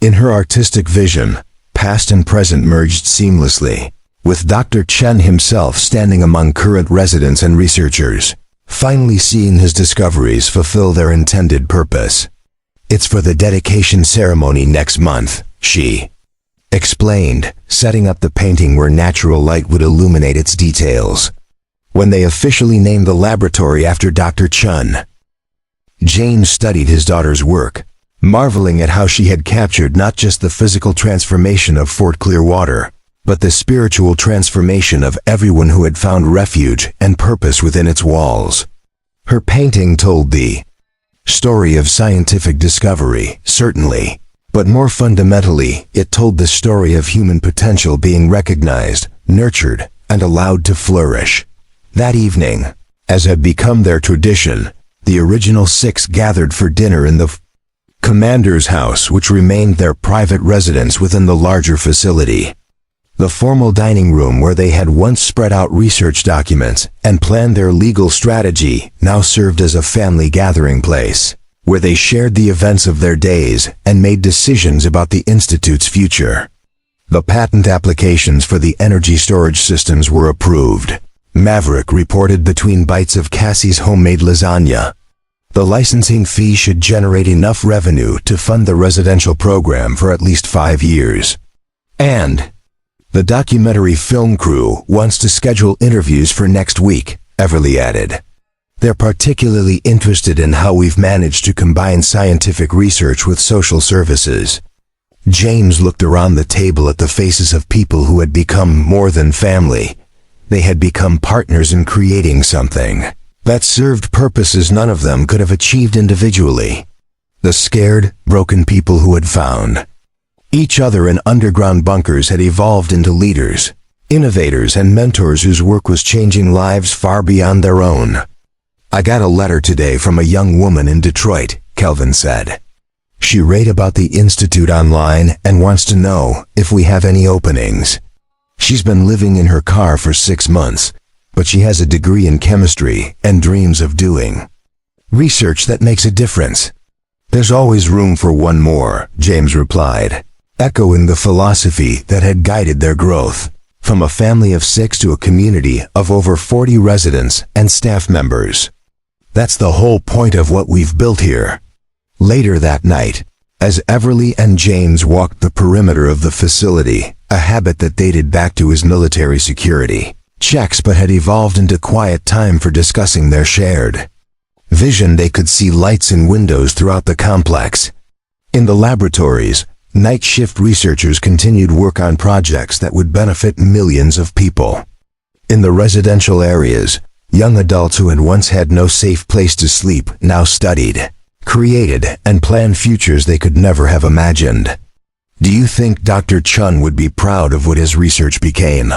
In her artistic vision, past and present merged seamlessly, with Dr. Chen himself standing among current residents and researchers, finally seeing his discoveries fulfill their intended purpose. "It's for the dedication ceremony next month," she explained, setting up the painting where natural light would illuminate its details. When they officially named the laboratory after Dr. Chen, James studied his daughter's work, marveling at how she had captured not just the physical transformation of Fort Clearwater, but the spiritual transformation of everyone who had found refuge and purpose within its walls. Her painting told the story of scientific discovery, certainly, but more fundamentally, it told the story of human potential being recognized, nurtured, and allowed to flourish. That evening, as had become their tradition, the original 6 gathered for dinner in the commander's house, which remained their private residence within the larger facility. The formal dining room where they had once spread out research documents and planned their legal strategy now served as a family gathering place, where they shared the events of their days and made decisions about the Institute's future. The patent applications for the energy storage systems were approved, Maverick reported between bites of Cassie's homemade lasagna. The licensing fee should generate enough revenue to fund the residential program for at least 5 years. And The documentary film crew wants to schedule interviews for next week, Everly added. They're particularly interested in how we've managed to combine scientific research with social services. James looked around the table at the faces of people who had become more than family. They had become partners in creating something that served purposes none of them could have achieved individually. The scared, broken people who had found each other in underground bunkers had evolved into leaders, innovators, and mentors whose work was changing lives far beyond their own. I got a letter today from a young woman in Detroit, Kelvin said. She read about the Institute online and wants to know if we have any openings. She's been living in her car for 6 months, but she has a degree in chemistry and dreams of doing research that makes a difference. There's always room for one more, James replied, echoing the philosophy that had guided their growth, from a family of 6 to a community of over 40 residents and staff members. That's the whole point of what we've built here. Later that night, as Everly and James walked the perimeter of the facility, a habit that dated back to his military security checks but had evolved into quiet time for discussing their shared vision, they could see lights in windows throughout the complex. In the laboratories, night shift researchers continued work on projects that would benefit millions of people. In the residential areas, young adults who had once had no safe place to sleep now studied, created, and planned futures they could never have imagined. Do you think Dr. Chun would be proud of what his research became?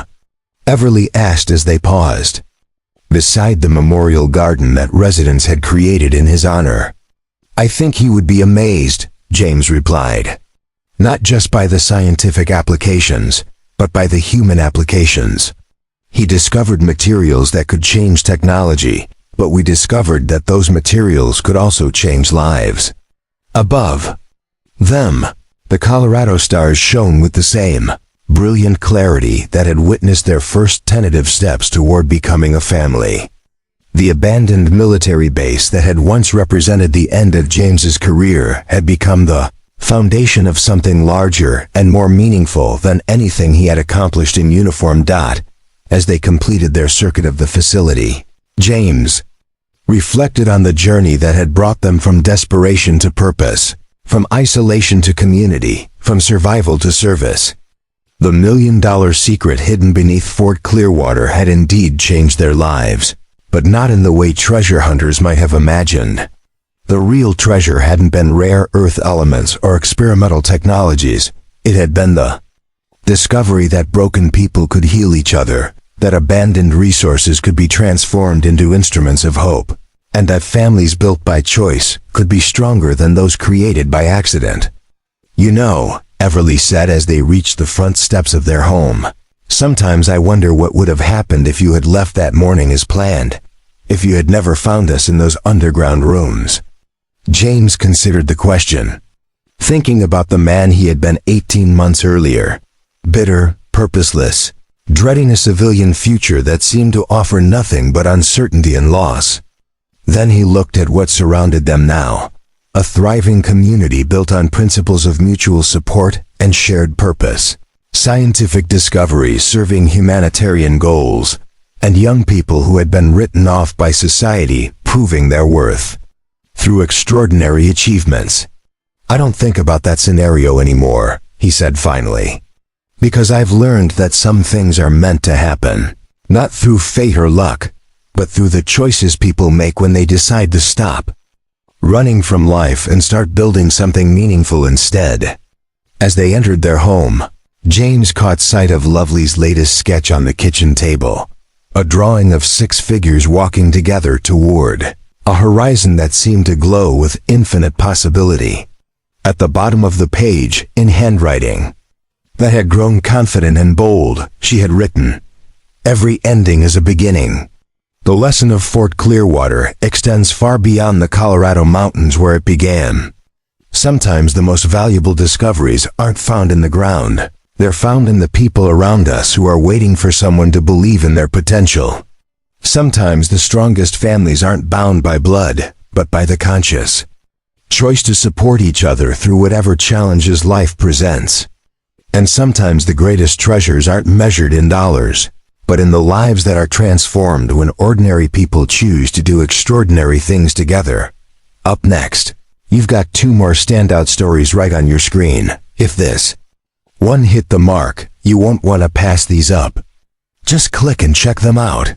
Everly asked as they paused beside the memorial garden that residents had created in his honor. I think he would be amazed, James replied. Not just by the scientific applications, but by the human applications. He discovered materials that could change technology, but we discovered that those materials could also change lives. Above them, the Colorado stars shone with the same brilliant clarity that had witnessed their first tentative steps toward becoming a family. The abandoned military base that had once represented the end of James's career had become the foundation of something larger and more meaningful than anything he had accomplished in uniform. As they completed their circuit of the facility, James reflected on the journey that had brought them from desperation to purpose, from isolation to community, from survival to service. The million-dollar secret hidden beneath Fort Clearwater had indeed changed their lives, but not in the way treasure hunters might have imagined. The real treasure hadn't been rare earth elements or experimental technologies. It had been the discovery that broken people could heal each other, that abandoned resources could be transformed into instruments of hope, and that families built by choice could be stronger than those created by accident. You know, Everly said as they reached the front steps of their home, sometimes I wonder what would have happened if you had left that morning as planned, if you had never found us in those underground rooms. James considered the question, thinking about the man he had been 18 months earlier, bitter, purposeless, dreading a civilian future that seemed to offer nothing but uncertainty and loss. Then he looked at what surrounded them now, a thriving community built on principles of mutual support and shared purpose, scientific discoveries serving humanitarian goals, and young people who had been written off by society proving their worth through extraordinary achievements. I don't think about that scenario anymore, he said finally, because I've learned that some things are meant to happen, not through fate or luck, but through the choices people make when they decide to stop running from life and start building something meaningful instead. As they entered their home, James caught sight of Lovely's latest sketch on the kitchen table, a drawing of 6 figures walking together toward a horizon that seemed to glow with infinite possibility. At the bottom of the page, in handwriting that had grown confident and bold, she had written, "Every ending is a beginning." The lesson of Fort Clearwater extends far beyond the Colorado mountains where it began. Sometimes the most valuable discoveries aren't found in the ground. They're found in the people around us who are waiting for someone to believe in their potential. Sometimes the strongest families aren't bound by blood, but by the conscious choice to support each other through whatever challenges life presents. And sometimes the greatest treasures aren't measured in dollars, but in the lives that are transformed when ordinary people choose to do extraordinary things together. Up next, you've got 2 more standout stories right on your screen. If this one hit the mark, you won't want to pass these up. Just click and check them out.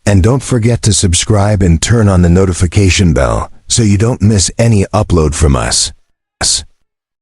And don't forget to subscribe and turn on the notification bell so you don't miss any upload from us.